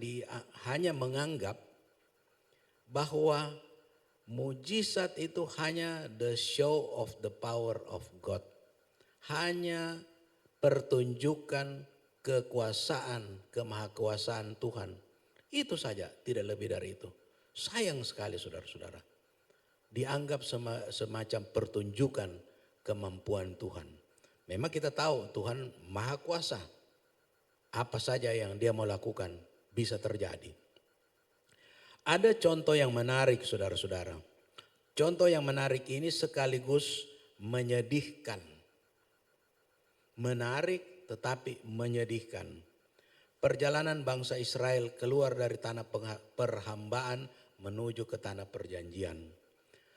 menganggap bahwa mujizat itu hanya the show of the power of God. Hanya pertunjukan kekuasaan, kemahakuasaan Tuhan. Itu saja, tidak lebih dari itu. Sayang sekali saudara-saudara. Dianggap semacam pertunjukan kemampuan Tuhan. Memang kita tahu Tuhan maha kuasa. Apa saja yang dia mau lakukan bisa terjadi. Ada contoh yang menarik saudara-saudara. Contoh yang menarik ini sekaligus menyedihkan. Menarik tetapi menyedihkan. Perjalanan bangsa Israel keluar dari tanah perhambaan menuju ke tanah perjanjian.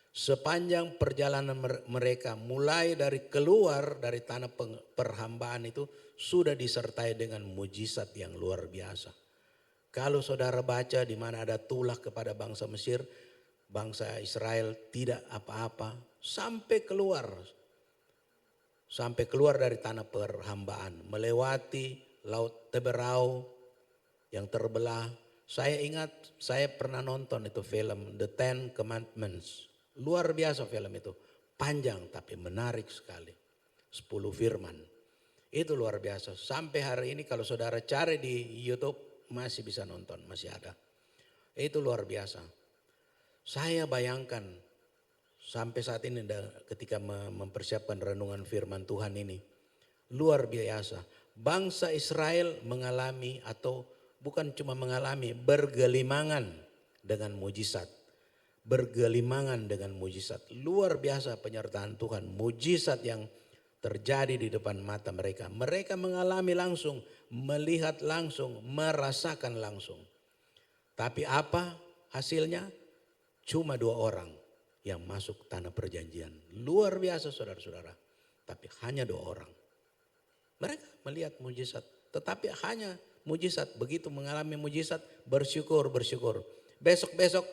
Sepanjang perjalanan mereka mulai dari keluar dari tanah perhambaan itu sudah disertai dengan mujizat yang luar biasa. Kalau saudara baca di mana ada tulah kepada bangsa Mesir, bangsa Israel tidak apa-apa sampai keluar dari tanah perhambaan, melewati Laut Teberau yang terbelah. Saya ingat saya pernah nonton itu film The Ten Commandments. Luar biasa film itu. Panjang tapi menarik sekali. 10 firman. Itu luar biasa. Sampai hari ini kalau saudara cari di YouTube masih bisa nonton, masih ada. Itu luar biasa. Saya bayangkan sampai saat ini ketika mempersiapkan renungan firman Tuhan ini. Luar biasa. Bangsa Israel mengalami atau bukan cuma mengalami, bergelimangan dengan mujizat. Bergelimangan dengan mujizat. Luar biasa penyertaan Tuhan. Mujizat yang terjadi di depan mata mereka. Mereka mengalami langsung, melihat langsung, merasakan langsung. Tapi apa hasilnya? Cuma 2 orang yang masuk tanah perjanjian. Luar biasa saudara-saudara. Tapi hanya 2 orang. Mereka melihat mujizat. Tetapi hanya mujizat. Begitu mengalami mujizat, bersyukur. Besok-besok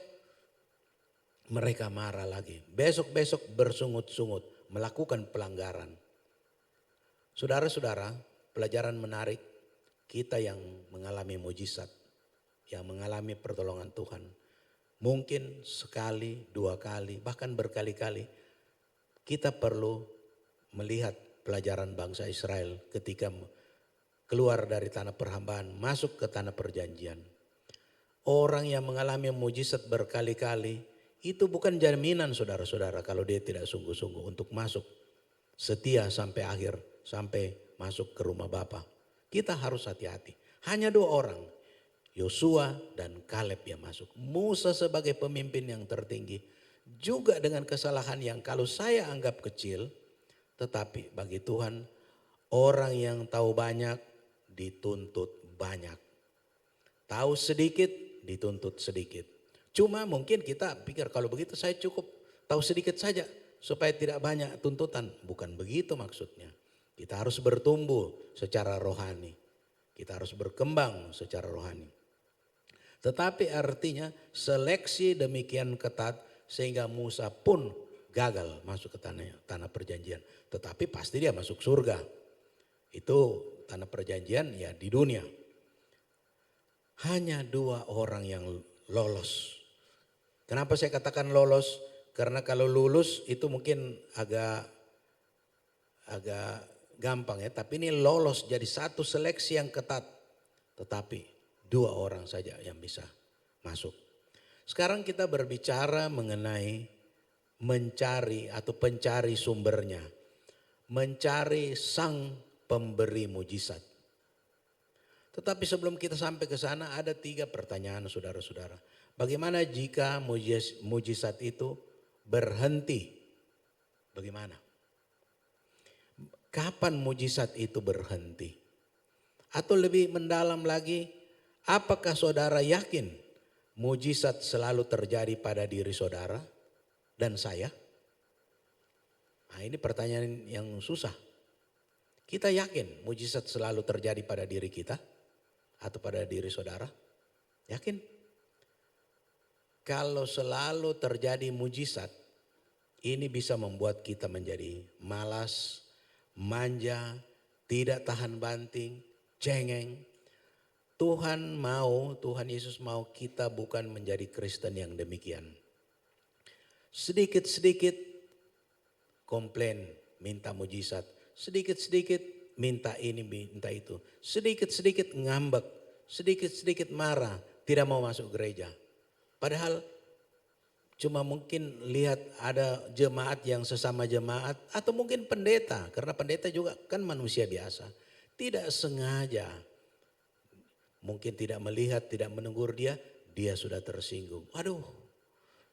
mereka marah lagi. Besok-besok bersungut-sungut, melakukan pelanggaran. Saudara-saudara, pelajaran menarik kita yang mengalami mujizat. yang mengalami pertolongan Tuhan. Mungkin sekali, 2 kali, bahkan berkali-kali. Kita perlu melihat pelajaran bangsa Israel ketika keluar dari tanah perhambaan, masuk ke tanah perjanjian. Orang yang mengalami mujizat berkali-kali, itu bukan jaminan saudara-saudara kalau dia tidak sungguh-sungguh untuk masuk. Setia sampai akhir, sampai masuk ke rumah Bapa. Kita harus hati-hati. Hanya 2 orang, Yosua dan Kaleb yang masuk. Musa sebagai pemimpin yang tertinggi, juga dengan kesalahan yang kalau saya anggap kecil, tetapi bagi Tuhan, orang yang tahu banyak dituntut banyak. Tahu sedikit dituntut sedikit. Cuma mungkin kita pikir kalau begitu saya cukup tahu sedikit saja supaya tidak banyak tuntutan. Bukan begitu maksudnya. Kita harus bertumbuh secara rohani. Kita harus berkembang secara rohani. Tetapi artinya seleksi demikian ketat sehingga Musa pun gagal masuk ke tanah perjanjian. Tetapi pasti dia masuk surga. Itu tanah perjanjian ya di dunia. Hanya 2 orang yang lolos. Kenapa saya katakan lolos? Karena kalau lulus itu mungkin agak gampang ya. Tapi ini lolos jadi satu seleksi yang ketat. Tetapi 2 orang saja yang bisa masuk. Sekarang kita berbicara mengenai mencari atau pencari sumbernya. Mencari sang pemberi mujizat. Tetapi sebelum kita sampai ke sana ada 3 pertanyaan saudara-saudara. Bagaimana jika mujizat itu berhenti? Bagaimana? Kapan mujizat itu berhenti? Atau lebih mendalam lagi, apakah saudara yakin mujizat selalu terjadi pada diri saudara dan saya? Nah, ini pertanyaan yang susah. Kita yakin mujizat selalu terjadi pada diri kita atau pada diri saudara? Yakin? Kalau selalu terjadi mujizat, ini bisa membuat kita menjadi malas, manja, tidak tahan banting, cengeng. Tuhan Yesus mau kita bukan menjadi Kristen yang demikian. Sedikit-sedikit komplain, minta mujizat. Sedikit-sedikit minta ini, minta itu. Sedikit-sedikit ngambek, sedikit-sedikit marah, tidak mau masuk gereja. Padahal cuma mungkin lihat ada jemaat yang sesama jemaat atau mungkin pendeta. Karena pendeta juga kan manusia biasa. Tidak sengaja, mungkin tidak melihat, tidak menegur dia sudah tersinggung. Waduh,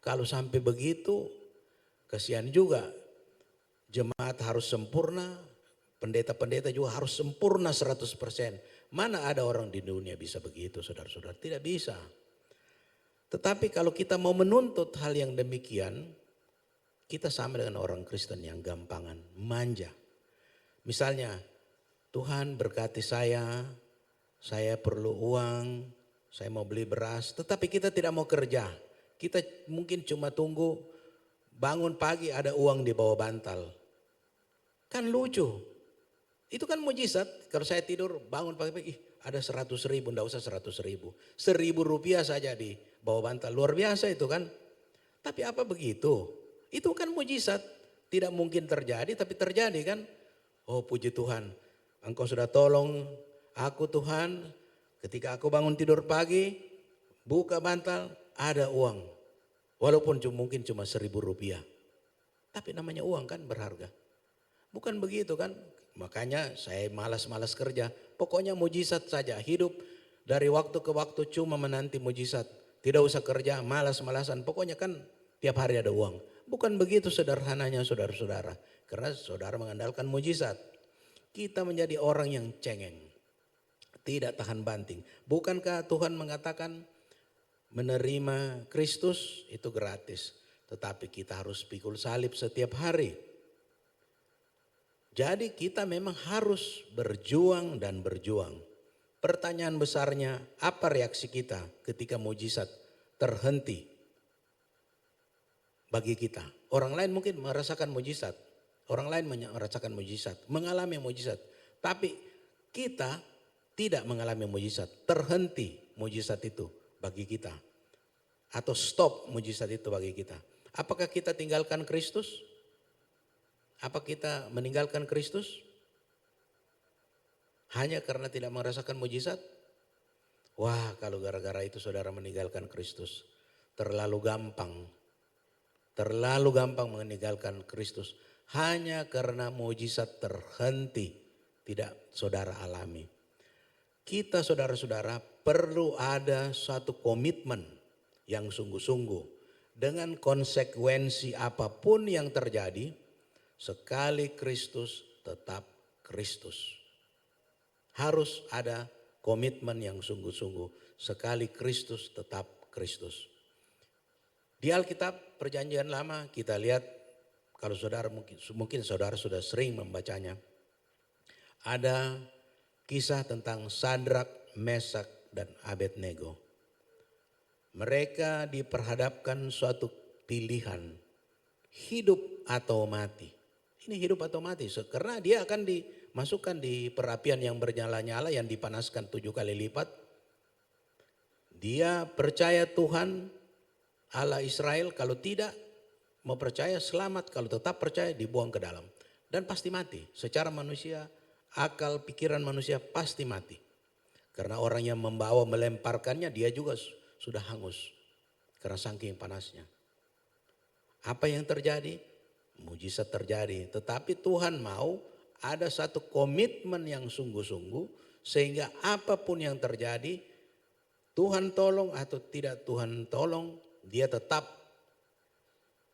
kalau sampai begitu kasihan juga. Jemaat harus sempurna, pendeta-pendeta juga harus sempurna 100%. Mana ada orang di dunia bisa begitu saudara-saudara? Tidak bisa. Tetapi kalau kita mau menuntut hal yang demikian, kita sama dengan orang Kristen yang gampangan, manja. Misalnya, Tuhan berkati saya perlu uang, saya mau beli beras, tetapi kita tidak mau kerja. Kita mungkin cuma tunggu bangun pagi ada uang di bawah bantal. Kan lucu. Itu kan mujizat. Kalau saya tidur bangun pagi-pagi, ada 100.000, enggak usah 100.000. 1.000 rupiah saja di bawah bantal. Luar biasa itu kan. Tapi apa begitu? Itu kan mujizat. Tidak mungkin terjadi tapi terjadi kan. Oh puji Tuhan. Engkau sudah tolong aku Tuhan. Ketika aku bangun tidur pagi. Buka bantal ada uang. Walaupun mungkin cuma 1.000 rupiah. Tapi namanya uang kan berharga. Bukan begitu kan. Makanya saya malas-malas kerja. Pokoknya mujizat saja. Hidup dari waktu ke waktu cuma menanti mujizat. Tidak usah kerja, malas-malasan. Pokoknya kan tiap hari ada uang. Bukan begitu sederhananya saudara-saudara. Karena saudara mengandalkan mujizat. Kita menjadi orang yang cengeng. Tidak tahan banting. Bukankah Tuhan mengatakan menerima Kristus itu gratis. Tetapi kita harus pikul salib setiap hari. Jadi kita memang harus berjuang dan berjuang. Pertanyaan besarnya, apa reaksi kita ketika mujizat terhenti bagi kita? Orang lain mungkin merasakan mujizat. Orang lain merasakan mujizat, mengalami mujizat. Tapi kita tidak mengalami mujizat, terhenti mujizat itu. bagi kita. Atau stop mujizat itu bagi kita. Apakah kita tinggalkan Kristus? Apa kita meninggalkan Kristus? Hanya karena tidak merasakan mujizat? Wah, kalau gara-gara itu saudara meninggalkan Kristus, terlalu gampang. Terlalu gampang meninggalkan Kristus. Hanya karena mujizat terhenti tidak saudara alami. Kita saudara-saudara perlu ada satu komitmen yang sungguh-sungguh. Dengan konsekuensi apapun yang terjadi, sekali Kristus tetap Kristus. Harus ada komitmen yang sungguh-sungguh. Sekali Kristus tetap Kristus. Di Alkitab Perjanjian Lama kita lihat, kalau saudara mungkin saudara sudah sering membacanya. Ada kisah tentang Sadrak, Mesak, dan Abednego. Mereka diperhadapkan suatu pilihan, hidup atau mati. Ini hidup atau mati, karena dia akan dimasukkan di perapian yang bernyala-nyala yang dipanaskan 7 kali lipat. Dia percaya Tuhan Allah Israel, kalau tidak mau percaya selamat, kalau tetap percaya dibuang ke dalam. Dan pasti mati, secara manusia, akal pikiran manusia pasti mati. Karena orang yang membawa melemparkannya dia juga sudah hangus karena saking panasnya. Apa yang terjadi? Mujizat terjadi, tetapi Tuhan mau ada satu komitmen yang sungguh-sungguh sehingga apapun yang terjadi, Tuhan tolong atau tidak Tuhan tolong, dia tetap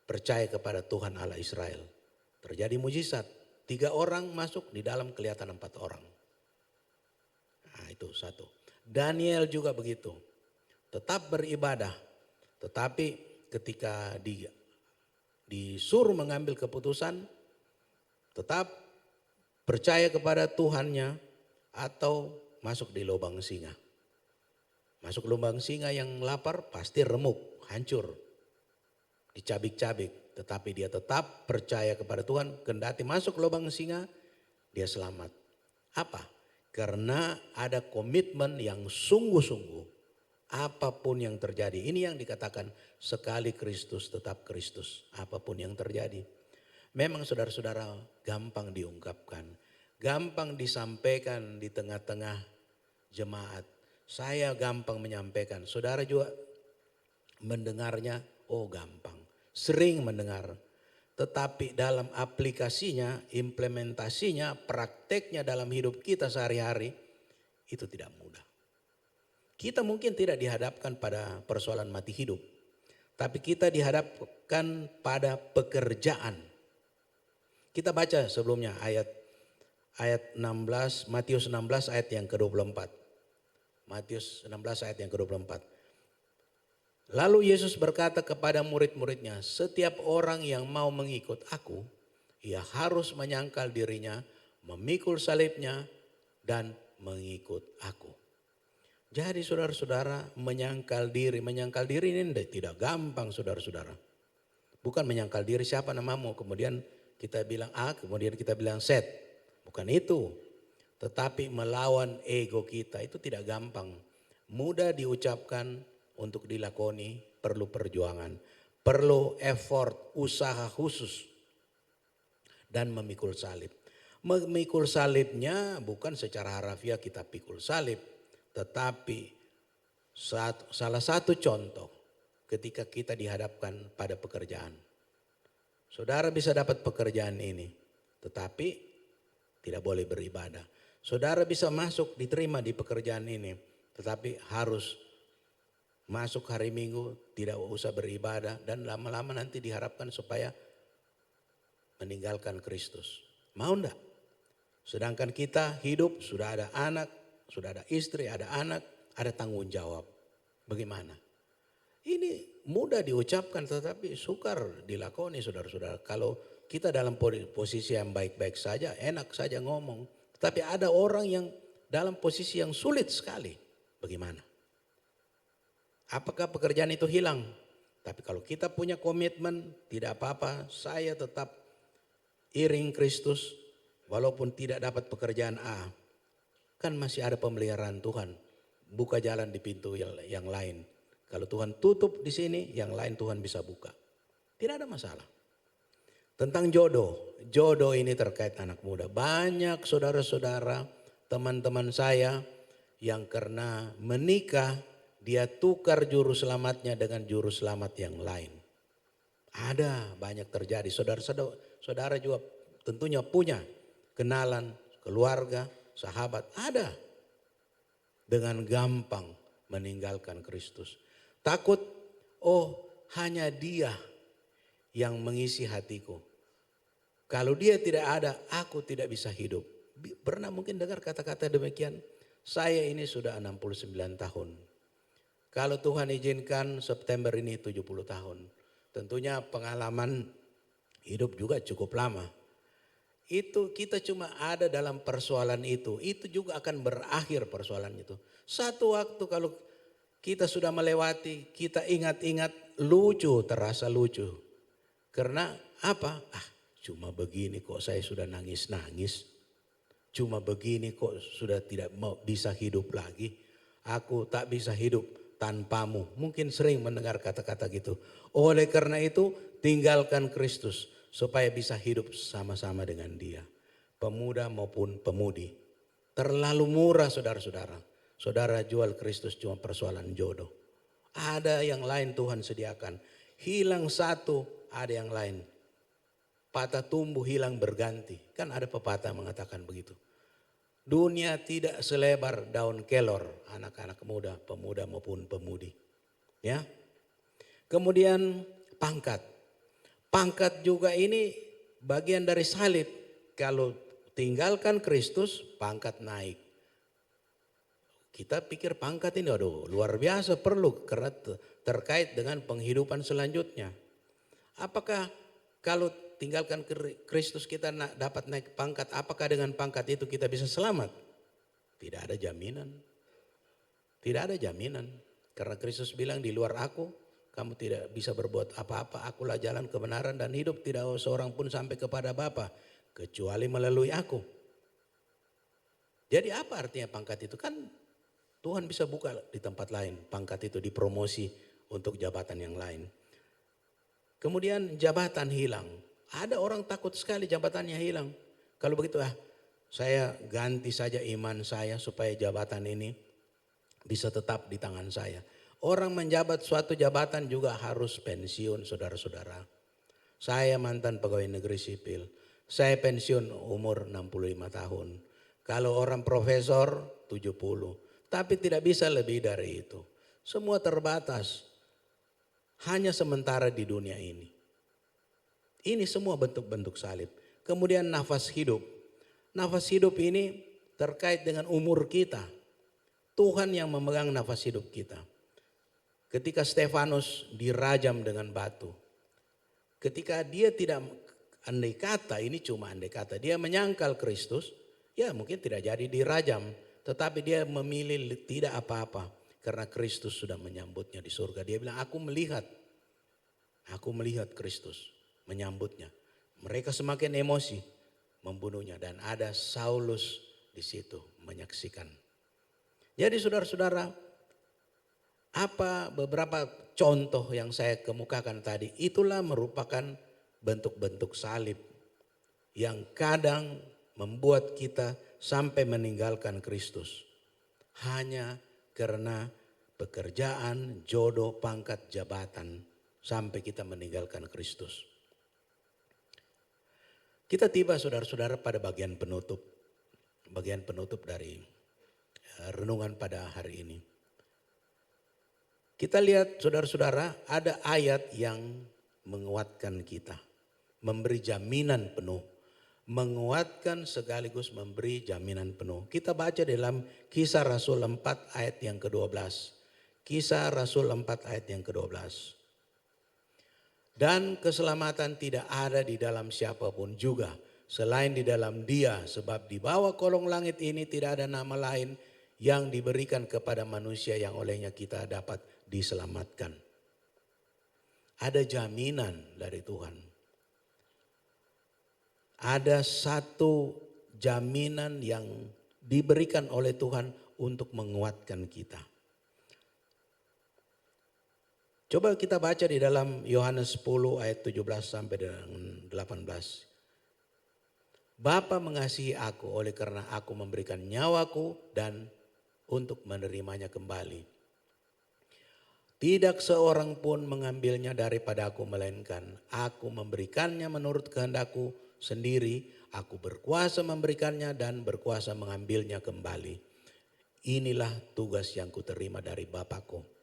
percaya kepada Tuhan Allah Israel. Terjadi mujizat, 3 orang masuk, di dalam kelihatan 4 orang. Nah, itu satu. Daniel juga begitu, tetap beribadah, tetapi ketika disuruh mengambil keputusan, tetap percaya kepada Tuhannya atau masuk di lubang singa. Masuk lubang singa yang lapar pasti remuk, hancur, dicabik-cabik. Tetapi dia tetap percaya kepada Tuhan, kendati masuk lubang singa, dia selamat. Apa? Karena ada komitmen yang sungguh-sungguh. Apapun yang terjadi, ini yang dikatakan sekali Kristus tetap Kristus. Apapun yang terjadi. Memang saudara-saudara gampang diungkapkan. Gampang disampaikan di tengah-tengah jemaat. Saya gampang menyampaikan. Saudara juga mendengarnya, oh gampang. Sering mendengar. Tetapi dalam aplikasinya, implementasinya, prakteknya dalam hidup kita sehari-hari, itu tidak mudah. Kita mungkin tidak dihadapkan pada persoalan mati hidup. Tapi kita dihadapkan pada pekerjaan. Kita baca sebelumnya ayat 16, Matius 16 ayat yang ke-24. Matius 16 ayat yang ke-24. Lalu Yesus berkata kepada murid-muridnya, setiap orang yang mau mengikut aku, ia harus menyangkal dirinya, memikul salibnya, dan mengikut aku. Jadi saudara-saudara menyangkal diri ini tidak gampang saudara-saudara. Bukan menyangkal diri siapa namamu, kemudian kita bilang A, kemudian kita bilang Z. Bukan itu. Tetapi melawan ego kita itu tidak gampang. Mudah diucapkan, untuk dilakoni perlu perjuangan. Perlu effort, usaha khusus. Dan memikul salib. Memikul salibnya bukan secara harafiah kita pikul salib. Tetapi salah satu contoh ketika kita dihadapkan pada pekerjaan. Saudara bisa dapat pekerjaan ini, tetapi tidak boleh beribadah. Saudara bisa masuk diterima di pekerjaan ini, tetapi harus masuk hari Minggu, tidak usah beribadah, dan lama-lama nanti diharapkan supaya meninggalkan Kristus. Mau enggak? Sedangkan kita hidup, sudah ada anak, sudah ada istri, ada anak, ada tanggung jawab. Bagaimana? Ini mudah diucapkan tetapi sukar dilakoni saudara-saudara. Kalau kita dalam posisi yang baik-baik saja, enak saja ngomong. Tetapi ada orang yang dalam posisi yang sulit sekali. Bagaimana? Apakah pekerjaan itu hilang? Tapi kalau kita punya komitmen, tidak apa-apa, saya tetap iring Kristus walaupun tidak dapat pekerjaan A. Kan masih ada pemeliharaan Tuhan. Buka jalan di pintu yang lain. Kalau Tuhan tutup di sini, yang lain Tuhan bisa buka. Tidak ada masalah. Tentang jodoh. Jodoh ini terkait anak muda. Banyak saudara-saudara, teman-teman saya yang karena menikah, dia tukar juru selamatnya dengan juru selamat yang lain. Ada banyak terjadi. Saudara juga tentunya punya kenalan, keluarga, sahabat. Ada. Dengan gampang meninggalkan Kristus. Takut, hanya dia yang mengisi hatiku. Kalau dia tidak ada, aku tidak bisa hidup. Pernah mungkin dengar kata-kata demikian? Saya ini sudah 69 tahun. Kalau Tuhan izinkan September ini 70 tahun. Tentunya pengalaman hidup juga cukup lama. Itu kita cuma ada dalam persoalan itu juga akan berakhir persoalan itu. Satu waktu kalau kita sudah melewati, kita ingat-ingat terasa lucu. Karena apa? Cuma begini kok saya sudah nangis-nangis. Cuma begini kok sudah tidak mau bisa hidup lagi. Aku tak bisa hidup tanpamu. Mungkin sering mendengar kata-kata gitu. Oleh karena itu tinggalkan Kristus supaya bisa hidup sama-sama dengan dia. Pemuda maupun pemudi. Terlalu murah saudara-saudara. Saudara jual Kristus cuma persoalan jodoh. Ada yang lain Tuhan sediakan. Hilang satu, ada yang lain. Patah tumbuh hilang berganti. Kan ada pepatah mengatakan begitu. Dunia tidak selebar daun kelor, anak-anak muda, pemuda maupun pemudi. Ya. Kemudian pangkat. Pangkat juga ini bagian dari salib. Kalau tinggalkan Kristus, pangkat naik. Kita pikir pangkat ini luar biasa perlu karena terkait dengan penghidupan selanjutnya. Apakah kalau tinggalkan Kristus kita dapat naik pangkat, apakah dengan pangkat itu kita bisa selamat? Tidak ada jaminan. Tidak ada jaminan. Karena Kristus bilang di luar aku kamu tidak bisa berbuat apa-apa. Akulah jalan kebenaran dan hidup, tidak seorang pun sampai kepada Bapa kecuali melalui aku. Jadi apa artinya pangkat itu? Kan Tuhan bisa buka di tempat lain, pangkat itu dipromosi untuk jabatan yang lain. Kemudian jabatan hilang. Ada orang takut sekali jabatannya hilang. Kalau begitu saya ganti saja iman saya supaya jabatan ini bisa tetap di tangan saya. Orang menjabat suatu jabatan juga harus pensiun saudara-saudara. Saya mantan pegawai negeri sipil. Saya pensiun umur 65 tahun. Kalau orang profesor 70. Tapi tidak bisa lebih dari itu. Semua terbatas. Hanya sementara di dunia ini. Ini semua bentuk-bentuk salib. Kemudian nafas hidup. Nafas hidup ini terkait dengan umur kita. Tuhan yang memegang nafas hidup kita. Ketika Stefanus dirajam dengan batu. Ketika dia tidak andai kata, ini cuma andai kata. Dia menyangkal Kristus. Ya mungkin tidak jadi dirajam. Tetapi dia memilih tidak apa-apa. Karena Kristus sudah menyambutnya di surga. Dia bilang aku melihat Kristus menyambutnya. Mereka semakin emosi membunuhnya. Dan ada Saulus di situ menyaksikan. Jadi saudara-saudara, apa beberapa contoh yang saya kemukakan tadi, itulah merupakan bentuk-bentuk salib yang kadang membuat kita sampai meninggalkan Kristus. Hanya karena pekerjaan, jodoh, pangkat, jabatan, sampai kita meninggalkan Kristus. Kita tiba saudara-saudara pada bagian penutup dari renungan pada hari ini. Kita lihat saudara-saudara ada ayat yang menguatkan kita. Memberi jaminan penuh. Menguatkan sekaligus memberi jaminan penuh. Kita baca dalam Kisah Rasul 4 ayat yang ke-12. Kisah Rasul 4 ayat yang ke-12. Dan keselamatan tidak ada di dalam siapapun juga selain di dalam Dia, sebab di bawah kolong langit ini tidak ada nama lain yang diberikan kepada manusia yang olehnya kita dapat diselamatkan. Ada jaminan dari Tuhan. Ada satu jaminan yang diberikan oleh Tuhan untuk menguatkan kita. Coba kita baca di dalam Yohanes 10 ayat 17 sampai dengan 18. Bapa mengasihi aku oleh karena aku memberikan nyawaku dan untuk menerimanya kembali. Tidak seorang pun mengambilnya daripada aku, melainkan aku memberikannya menurut kehendakku sendiri. Aku berkuasa memberikannya dan berkuasa mengambilnya kembali. Inilah tugas yang kuterima dari Bapakku.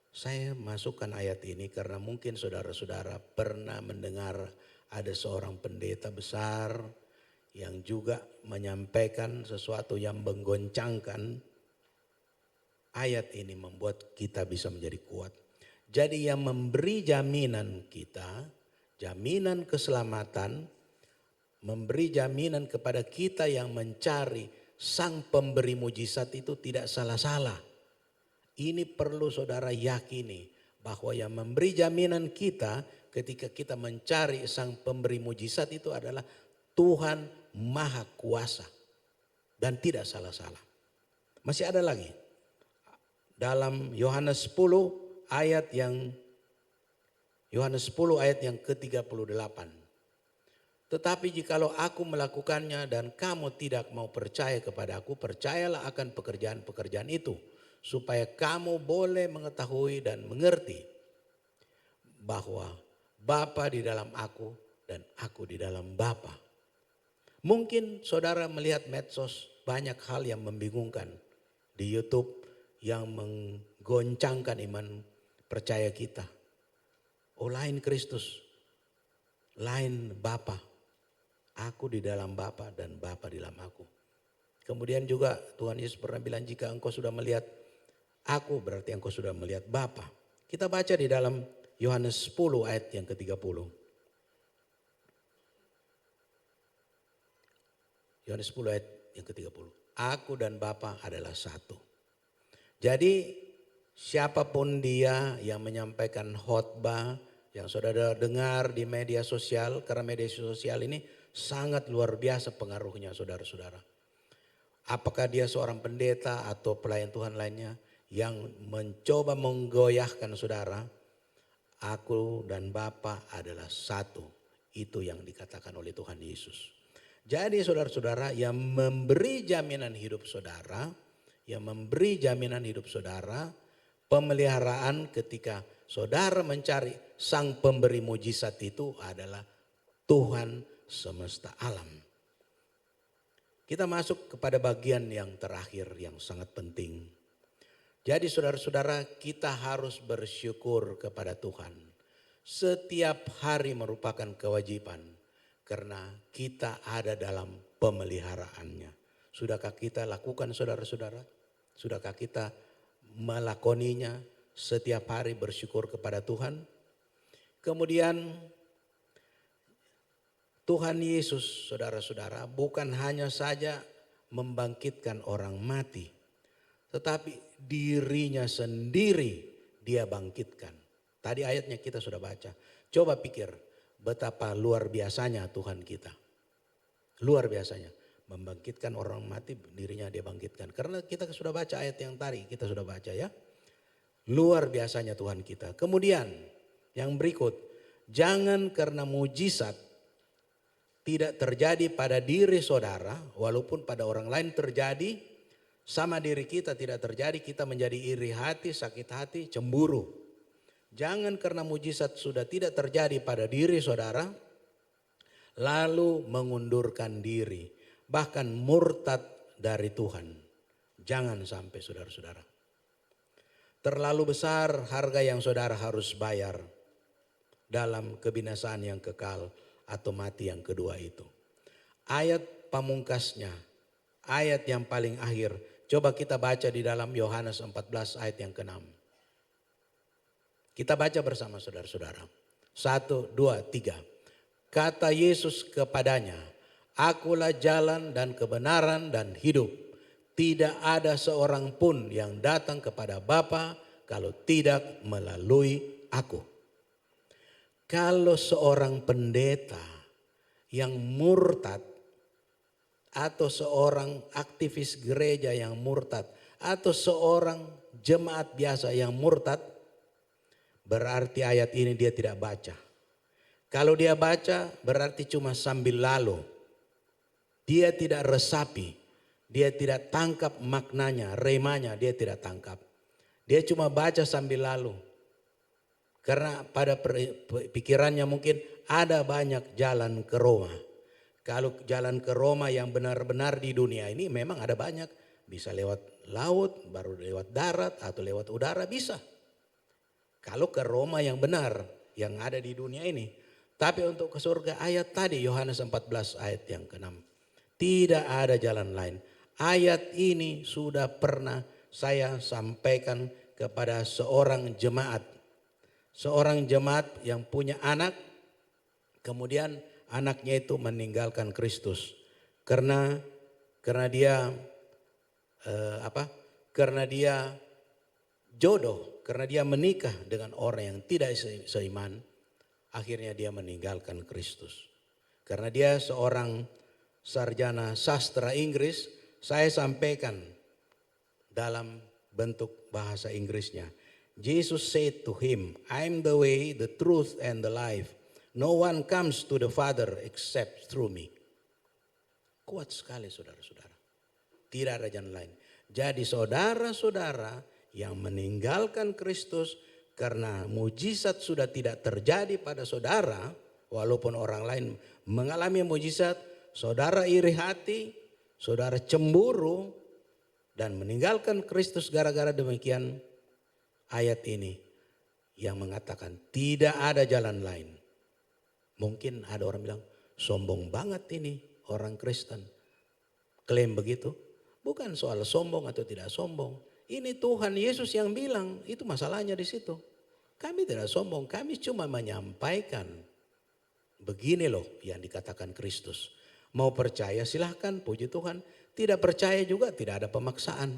Saya masukkan ayat ini karena mungkin saudara-saudara pernah mendengar ada seorang pendeta besar yang juga menyampaikan sesuatu yang menggoncangkan. Ayat ini membuat kita bisa menjadi kuat. Jadi yang memberi jaminan kita, jaminan keselamatan, memberi jaminan kepada kita yang mencari sang pemberi mujizat itu tidak salah-salah. Ini perlu saudara yakini bahwa yang memberi jaminan kita ketika kita mencari sang pemberi mujizat itu adalah Tuhan Maha Kuasa dan tidak salah-salah. Masih ada lagi. Dalam Yohanes 10 ayat yang ke-38. Tetapi jikalau aku melakukannya dan kamu tidak mau percaya kepada aku, percayalah akan pekerjaan-pekerjaan itu. Supaya kamu boleh mengetahui dan mengerti bahwa Bapa di dalam aku dan aku di dalam Bapa. Mungkin saudara melihat medsos banyak hal yang membingungkan di YouTube yang menggoncangkan iman percaya kita. Oh, lain Kristus, lain Bapa. Aku di dalam Bapa dan Bapa di dalam aku. Kemudian juga Tuhan Yesus pernah bilang, jika engkau sudah melihat aku, berarti engkau sudah melihat Bapa. Kita baca di dalam Yohanes 10 ayat yang ke-30. Yohanes 10 ayat yang ke-30. Aku dan Bapa adalah satu. Jadi siapapun dia yang menyampaikan khotbah yang saudara dengar di media sosial, karena media sosial ini sangat luar biasa pengaruhnya saudara-saudara. Apakah dia seorang pendeta atau pelayan Tuhan lainnya yang mencoba menggoyahkan saudara, aku dan Bapa adalah satu. Itu yang dikatakan oleh Tuhan Yesus. Jadi saudara-saudara, yang memberi jaminan hidup saudara, pemeliharaan ketika saudara mencari sang pemberi mujizat itu adalah Tuhan semesta alam. Kita masuk kepada bagian yang terakhir yang sangat penting. Jadi saudara-saudara, kita harus bersyukur kepada Tuhan. Setiap hari merupakan kewajiban karena kita ada dalam pemeliharaannya. Sudahkah kita lakukan saudara-saudara? Sudahkah kita melakoninya setiap hari bersyukur kepada Tuhan? Kemudian Tuhan Yesus saudara-saudara bukan hanya saja membangkitkan orang mati, tetapi dirinya sendiri dia bangkitkan. Tadi ayatnya kita sudah baca. Coba pikir betapa luar biasanya Tuhan kita. Luar biasanya. Membangkitkan orang mati, dirinya dia bangkitkan. Karena kita sudah baca ayat yang tadi, kita sudah baca ya. Luar biasanya Tuhan kita. Kemudian yang berikut, jangan karena mujizat tidak terjadi pada diri saudara, walaupun pada orang lain terjadi, sama diri kita tidak terjadi, kita menjadi iri hati, sakit hati, cemburu. Jangan karena mujizat sudah tidak terjadi pada diri saudara, lalu mengundurkan diri, bahkan murtad dari Tuhan. Jangan sampai saudara-saudara. Terlalu besar harga yang saudara harus bayar dalam kebinasaan yang kekal atau mati yang kedua itu. Ayat pamungkasnya, ayat yang paling akhir, coba kita baca di dalam Yohanes 14 ayat yang ke-6. Kita baca bersama saudara-saudara. 1, 2, 3. Kata Yesus kepadanya, akulah jalan dan kebenaran dan hidup. Tidak ada seorang pun yang datang kepada Bapa kalau tidak melalui aku. Kalau seorang pendeta yang murtad atau seorang aktivis gereja yang murtad atau seorang jemaat biasa yang murtad, berarti ayat ini dia tidak baca. Kalau dia baca berarti cuma sambil lalu. Dia tidak resapi, dia tidak tangkap maknanya, remanya dia tidak tangkap. Dia cuma baca sambil lalu. Karena pada pikirannya mungkin ada banyak jalan ke Roma. Kalau jalan ke Roma yang benar-benar di dunia ini memang ada banyak. Bisa lewat laut, baru lewat darat atau lewat udara bisa. Kalau ke Roma yang benar, yang ada di dunia ini. Tapi untuk ke surga ayat tadi Yohanes 14 ayat yang ke-6. Tidak ada jalan lain. Ayat ini sudah pernah saya sampaikan kepada seorang jemaat. Seorang jemaat yang punya anak, kemudian anaknya itu meninggalkan Kristus. Karena dia Karena dia jodoh, karena dia menikah dengan orang yang tidak seiman, akhirnya dia meninggalkan Kristus. Karena dia seorang sarjana sastra Inggris, saya sampaikan dalam bentuk bahasa Inggrisnya. Jesus said to him, I'm the way, the truth, and the life. No one comes to the Father except through me. Kuat sekali saudara-saudara. Tidak ada jalan lain. Jadi saudara-saudara yang meninggalkan Kristus karena mujizat sudah tidak terjadi pada saudara, walaupun orang lain mengalami mujizat, saudara iri hati, saudara cemburu, dan meninggalkan Kristus gara-gara demikian, ayat ini yang mengatakan tidak ada jalan lain. Mungkin ada orang bilang, sombong banget ini orang Kristen. Klaim begitu. Bukan soal sombong atau tidak sombong. Ini Tuhan Yesus yang bilang, itu masalahnya di situ. Kami tidak sombong, kami cuma menyampaikan. Begini loh yang dikatakan Kristus. Mau percaya silahkan, puji Tuhan. Tidak percaya juga tidak ada pemaksaan.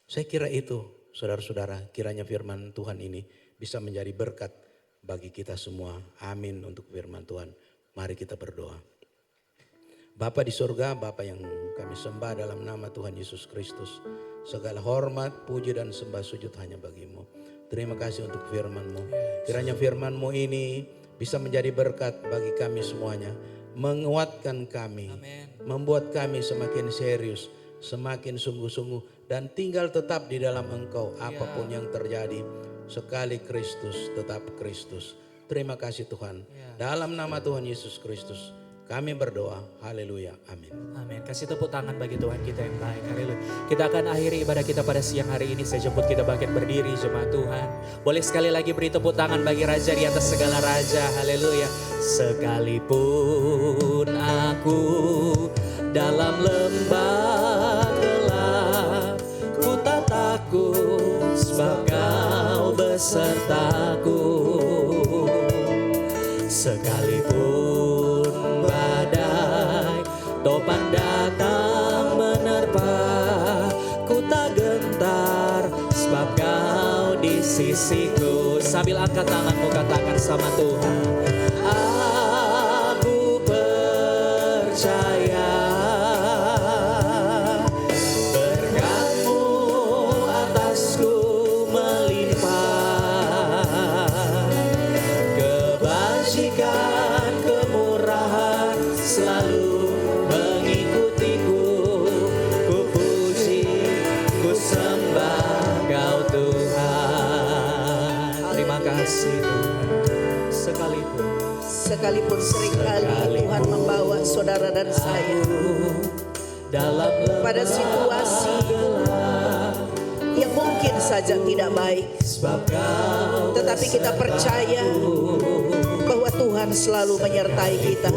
Saya kira itu saudara-saudara, kiranya firman Tuhan ini bisa menjadi berkat bagi kita semua. Amin untuk firman Tuhan. Mari kita berdoa. Bapa di surga, Bapa yang kami sembah dalam nama Tuhan Yesus Kristus. Segala hormat, puji dan sembah sujud hanya bagimu. Terima kasih untuk firman-Mu. Kiranya firman-Mu ini bisa menjadi berkat bagi kami semuanya. Menguatkan kami, membuat kami semakin serius, semakin sungguh-sungguh. Dan tinggal tetap di dalam Engkau apapun yang terjadi. Sekali Kristus, tetap Kristus. Terima kasih Tuhan. Dalam nama Tuhan Yesus Kristus kami berdoa, haleluya, amin.
Amin. Kasih tepuk tangan bagi Tuhan kita yang baik, haleluya. Kita akan akhiri ibadah kita pada siang hari ini. Saya jemput kita bangkit berdiri jemaat Tuhan. Boleh sekali lagi beri tepuk tangan bagi Raja di atas segala Raja, haleluya. Sekalipun aku dalam lembah gelap, ku tak takut sebab Kau besertaku. Sekalipun badai topan datang menerpa, ku tak gentar sebab Kau di sisiku. Sambil angkat tanganmu katakan sama Tuhan, aku percaya berkat-Mu atasku melimpah, kebajikan kemurahan selalu mengikutiku. Ku puji, ku sembah Kau Tuhan. Terima kasih Tuhan.
Sekalipun seringkali Tuhan membawa saudara dan saya
dalam
pada situasi yang mungkin saja tidak baik, tetapi kita percaya bahwa Tuhan selalu menyertai kita.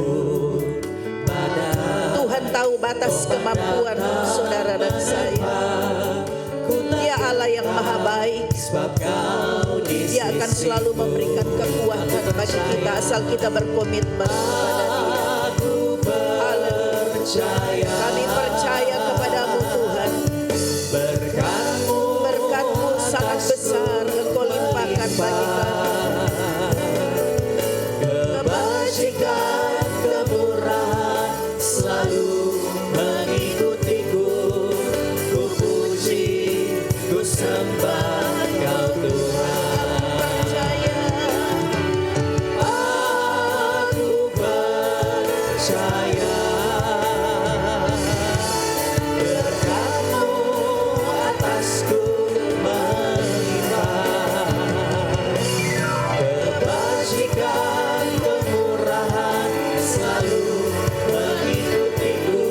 Tuhan tahu batas kemampuan saudara dan saya. Dia Allah yang maha baik. Dia akan selalu memberikan kekuatan bagi kita asal kita berkomitmen kepada Dia. Haleluya. Kami percaya kepadamu Tuhan. Berkat-Mu sangat besar Engkau limpahkan bagi kami. Kebajikan kemurahan selalu mengikutiku. Ku puji, ku sembah Kau Tuhan.
percaya berkat-Mu atasku melimpah, kebajikan kemurahan selalu mengikutiku.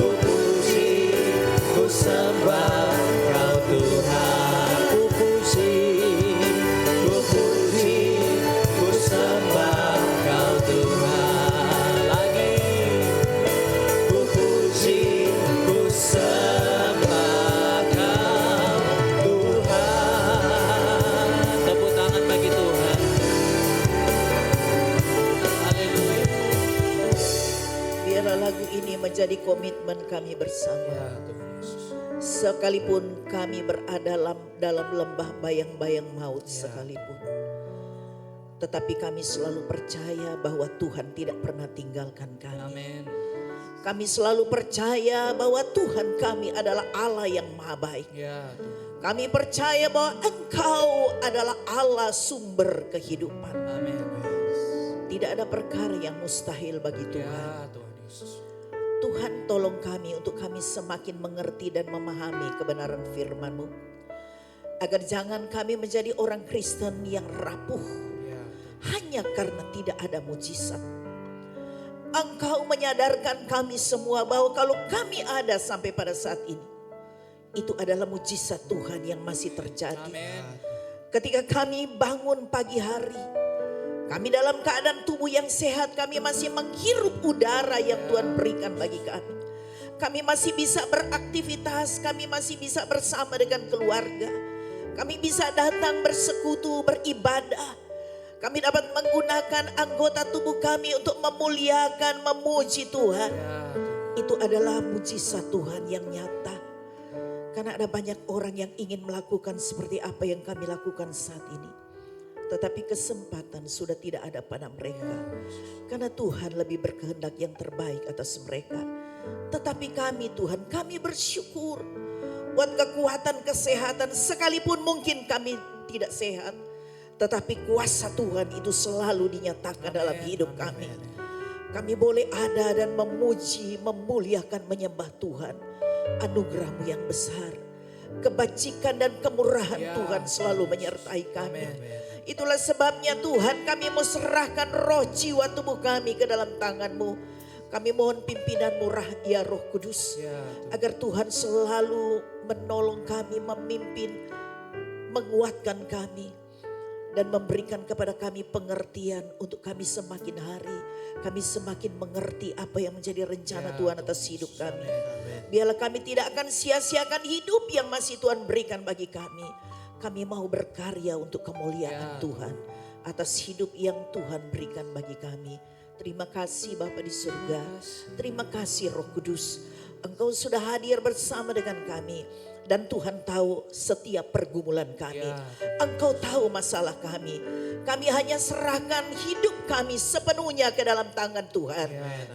Ku puji, ku sembah Kau Tuhan, ku puji, ku sembah Kau Tuhan. Lagi ku puji, ku sembah Kau Tuhan. Tepuk tangan bagi Tuhan. Haleluya.
Biarlah lagu ini menjadi komitmen kami bersama.
Ya Tuhan Yesus.
Sekalipun kami berada dalam lembah bayang-bayang maut sekalipun. Tetapi kami selalu percaya bahwa Tuhan tidak pernah tinggalkan kami.
Amin.
Kami selalu percaya bahwa Tuhan kami adalah Allah yang maha baik.
Ya Tuhan.
Kami percaya bahwa Engkau adalah Allah sumber kehidupan.
Amin.
Tidak ada perkara yang mustahil bagi Tuhan.
Ya Tuhan Yesus.
Tuhan tolong kami untuk kami semakin mengerti dan memahami kebenaran firman-Mu. Agar jangan kami menjadi orang Kristen yang rapuh
Ya.
hanya karena tidak ada mujizat. Engkau menyadarkan kami semua bahwa kalau kami ada sampai pada saat ini, itu adalah mujizat Tuhan yang masih terjadi.
Amin.
Ketika kami bangun pagi hari, kami dalam keadaan tubuh yang sehat, kami masih menghirup udara yang Tuhan berikan bagi kami. Kami masih bisa beraktivitas, kami masih bisa bersama dengan keluarga. Kami bisa datang bersekutu, beribadah. Kami dapat menggunakan anggota tubuh kami untuk memuliakan, memuji Tuhan. Itu adalah mujizat Tuhan yang nyata. Karena ada banyak orang yang ingin melakukan seperti apa yang kami lakukan saat ini. Tetapi kesempatan sudah tidak ada pada mereka. Karena Tuhan lebih berkehendak yang terbaik atas mereka. Tetapi kami Tuhan, kami bersyukur buat kekuatan kesehatan. Sekalipun mungkin kami tidak sehat. Tetapi kuasa Tuhan itu selalu dinyatakan dalam hidup kami. Kami boleh ada dan memuji, memuliakan, menyembah Tuhan. Anugerah-Mu yang besar. Kebajikan dan kemurahan Tuhan selalu menyertai kami. Itulah sebabnya Tuhan kami mau serahkan roh jiwa tubuh kami ke dalam tangan-Mu. Kami mohon pimpinan-Mu ya Roh Kudus. Agar Tuhan selalu menolong kami, memimpin, menguatkan kami. Dan memberikan kepada kami pengertian untuk kami semakin hari. Kami semakin mengerti apa yang menjadi rencana Tuhan atas hidup kami. Biarlah kami tidak akan sia-siakan hidup yang masih Tuhan berikan bagi kami. Kami mau berkarya untuk kemuliaan Tuhan atas hidup yang Tuhan berikan bagi kami. Terima kasih Bapa di surga. Terima kasih Roh Kudus. Engkau sudah hadir bersama dengan kami. Dan Tuhan tahu setiap pergumulan kami. Engkau tahu masalah kami. Kami hanya serahkan hidup kami sepenuhnya ke dalam tangan Tuhan.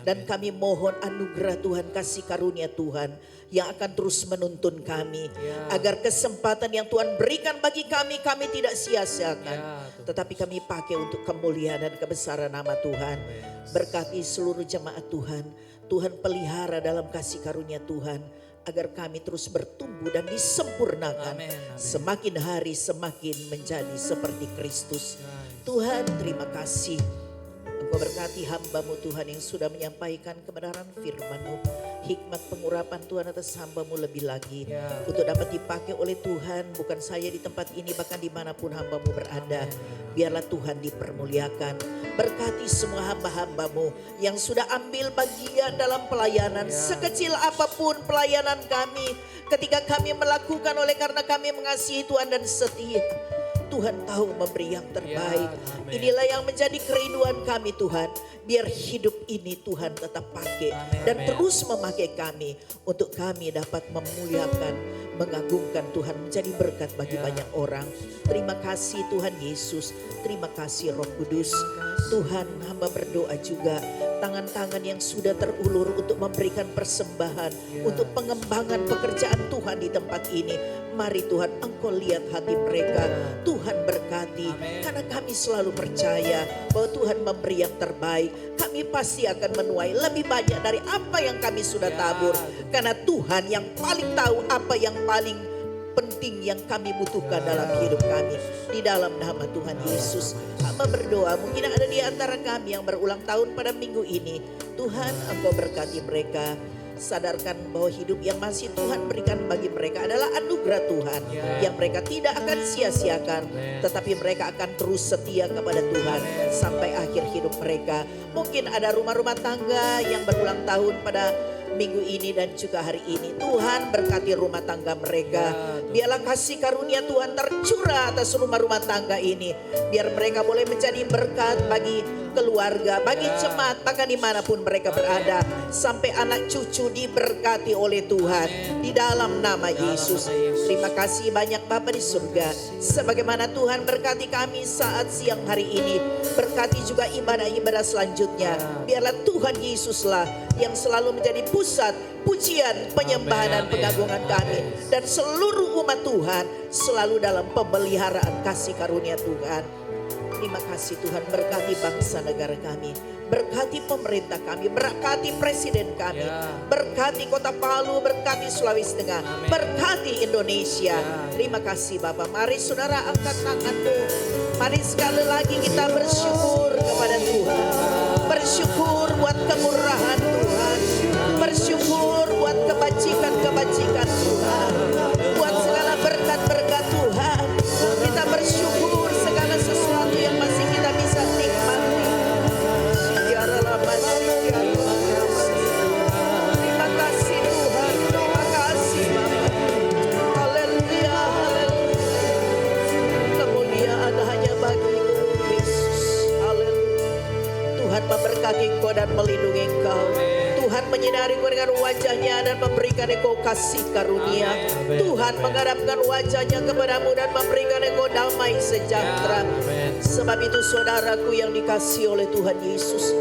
Dan kami mohon anugerah Tuhan, kasih karunia Tuhan yang akan terus menuntun kami. Agar kesempatan yang Tuhan berikan bagi kami, kami tidak sia-siakan. Tetapi kami pakai untuk kemuliaan dan kebesaran nama Tuhan. Berkati seluruh jemaat Tuhan. Tuhan pelihara dalam kasih karunia Tuhan. Agar kami terus bertumbuh dan disempurnakan. Semakin hari semakin menjadi seperti Kristus. Tuhan terima kasih. Engkau berkati hamba-Mu Tuhan yang sudah menyampaikan kebenaran firman-Mu. Hikmat pengurapan Tuhan atas hamba-Mu lebih lagi. Untuk dapat dipakai oleh Tuhan. Bukan saya di tempat ini, bahkan dimanapun hamba-Mu berada. Biarlah Tuhan dipermuliakan. Berkati semua hamba-hamba-Mu yang sudah ambil bagian dalam pelayanan. Sekecil apapun pelayanan kami. Ketika kami melakukan oleh karena kami mengasihi Tuhan dan setia. Tuhan tahu memberi yang terbaik. Inilah yang menjadi kerinduan kami Tuhan. Biar hidup ini Tuhan tetap pakai. Dan terus memakai kami. Untuk kami dapat memuliakan, mengagungkan Tuhan. Menjadi berkat bagi banyak orang. Terima kasih Tuhan Yesus. Terima kasih Roh Kudus. Tuhan hamba berdoa juga. tangan-tangan yang sudah terulur untuk memberikan persembahan, untuk pengembangan pekerjaan Tuhan di tempat ini. Mari Tuhan, Engkau lihat hati mereka. Tuhan berkati, karena kami selalu percaya bahwa Tuhan memberi yang terbaik. Kami pasti akan menuai lebih banyak dari apa yang kami sudah tabur. Karena Tuhan yang paling tahu apa yang paling penting yang kami butuhkan dalam hidup kami. Di dalam nama Tuhan Yesus, hamba berdoa, mungkin ada di antara kami yang berulang tahun pada minggu ini. Tuhan, Engkau berkati mereka. Sadarkan bahwa hidup yang masih Tuhan berikan bagi mereka adalah anugerah Tuhan yang mereka tidak akan sia-siakan, tetapi mereka akan terus setia kepada Tuhan sampai akhir hidup mereka. Mungkin ada rumah-rumah tangga yang berulang tahun pada minggu ini dan juga hari ini. Tuhan berkati rumah tangga mereka. Biarlah kasih karunia Tuhan tercurah atas rumah-rumah tangga ini. Biar mereka boleh menjadi berkat bagi keluarga, bagi jemaat, bahkan dimanapun mereka berada. Sampai anak cucu diberkati oleh Tuhan. Di dalam nama Yesus. Terima kasih banyak Bapa di surga. Sebagaimana Tuhan berkati kami saat siang hari ini. Berkati juga ibadah-ibadah selanjutnya. Biarlah Tuhan Yesuslah yang selalu menjadi pusat pujian, penyembahan dan pengagungan kami. Dan seluruh umat Tuhan selalu dalam pemeliharaan kasih karunia Tuhan. Terima kasih Tuhan, berkati bangsa negara kami, berkati pemerintah kami, berkati presiden kami, berkati Kota Palu, berkati Sulawesi Tengah, berkati Indonesia. Terima kasih Bapak. Mari saudara angkat tanganmu. Mari sekali lagi kita bersyukur kepada Tuhan. Bersyukur buat kemurahan Tuhan. Bersyukur buat kebajikan-kebajikan Tuhan. Buat segala berkat-berkat Tuhan. Kita bersyukur segala sesuatu yang masih kita bisa nikmati. Terima kasih Tuhan. Terima kasih Bapak. Haleluya, haleluya. Kemuliaan hanya bagi-Mu Yesus. Haleluya. Tuhan memberkati Engkau dan melindungi Engkau. Tuhan menyinari Engkau dengan wajahnya dan memberikan Engkau kasih karunia. Tuhan menghadapkan wajahnya kepadamu dan memberikan Engkau damai sejahtera. Sebab itu saudaraku yang dikasihi oleh Tuhan Yesus,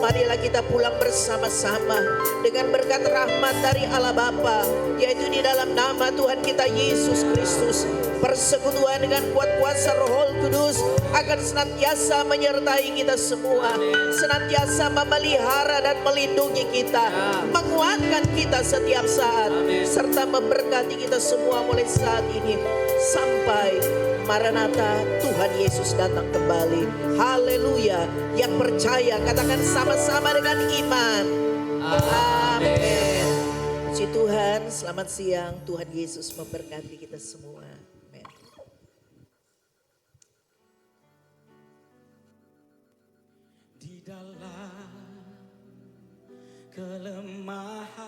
marilah kita pulang bersama-sama dengan berkat rahmat dari Allah Bapa, yaitu di dalam nama Tuhan kita Yesus Kristus. Persekutuan dengan kuat kuasa Roh Kudus akan senantiasa menyertai kita semua, senantiasa memelihara dan melindungi kita, menguatkan kita setiap saat, serta memberkati kita semua mulai saat ini sampai Maranatha, Tuhan Yesus datang kembali. Haleluya. Yang percaya katakan sama-sama dengan iman. Amin. Puji Tuhan, selamat siang. Tuhan Yesus memberkati kita semua. Amin.
Di dalam kelemahan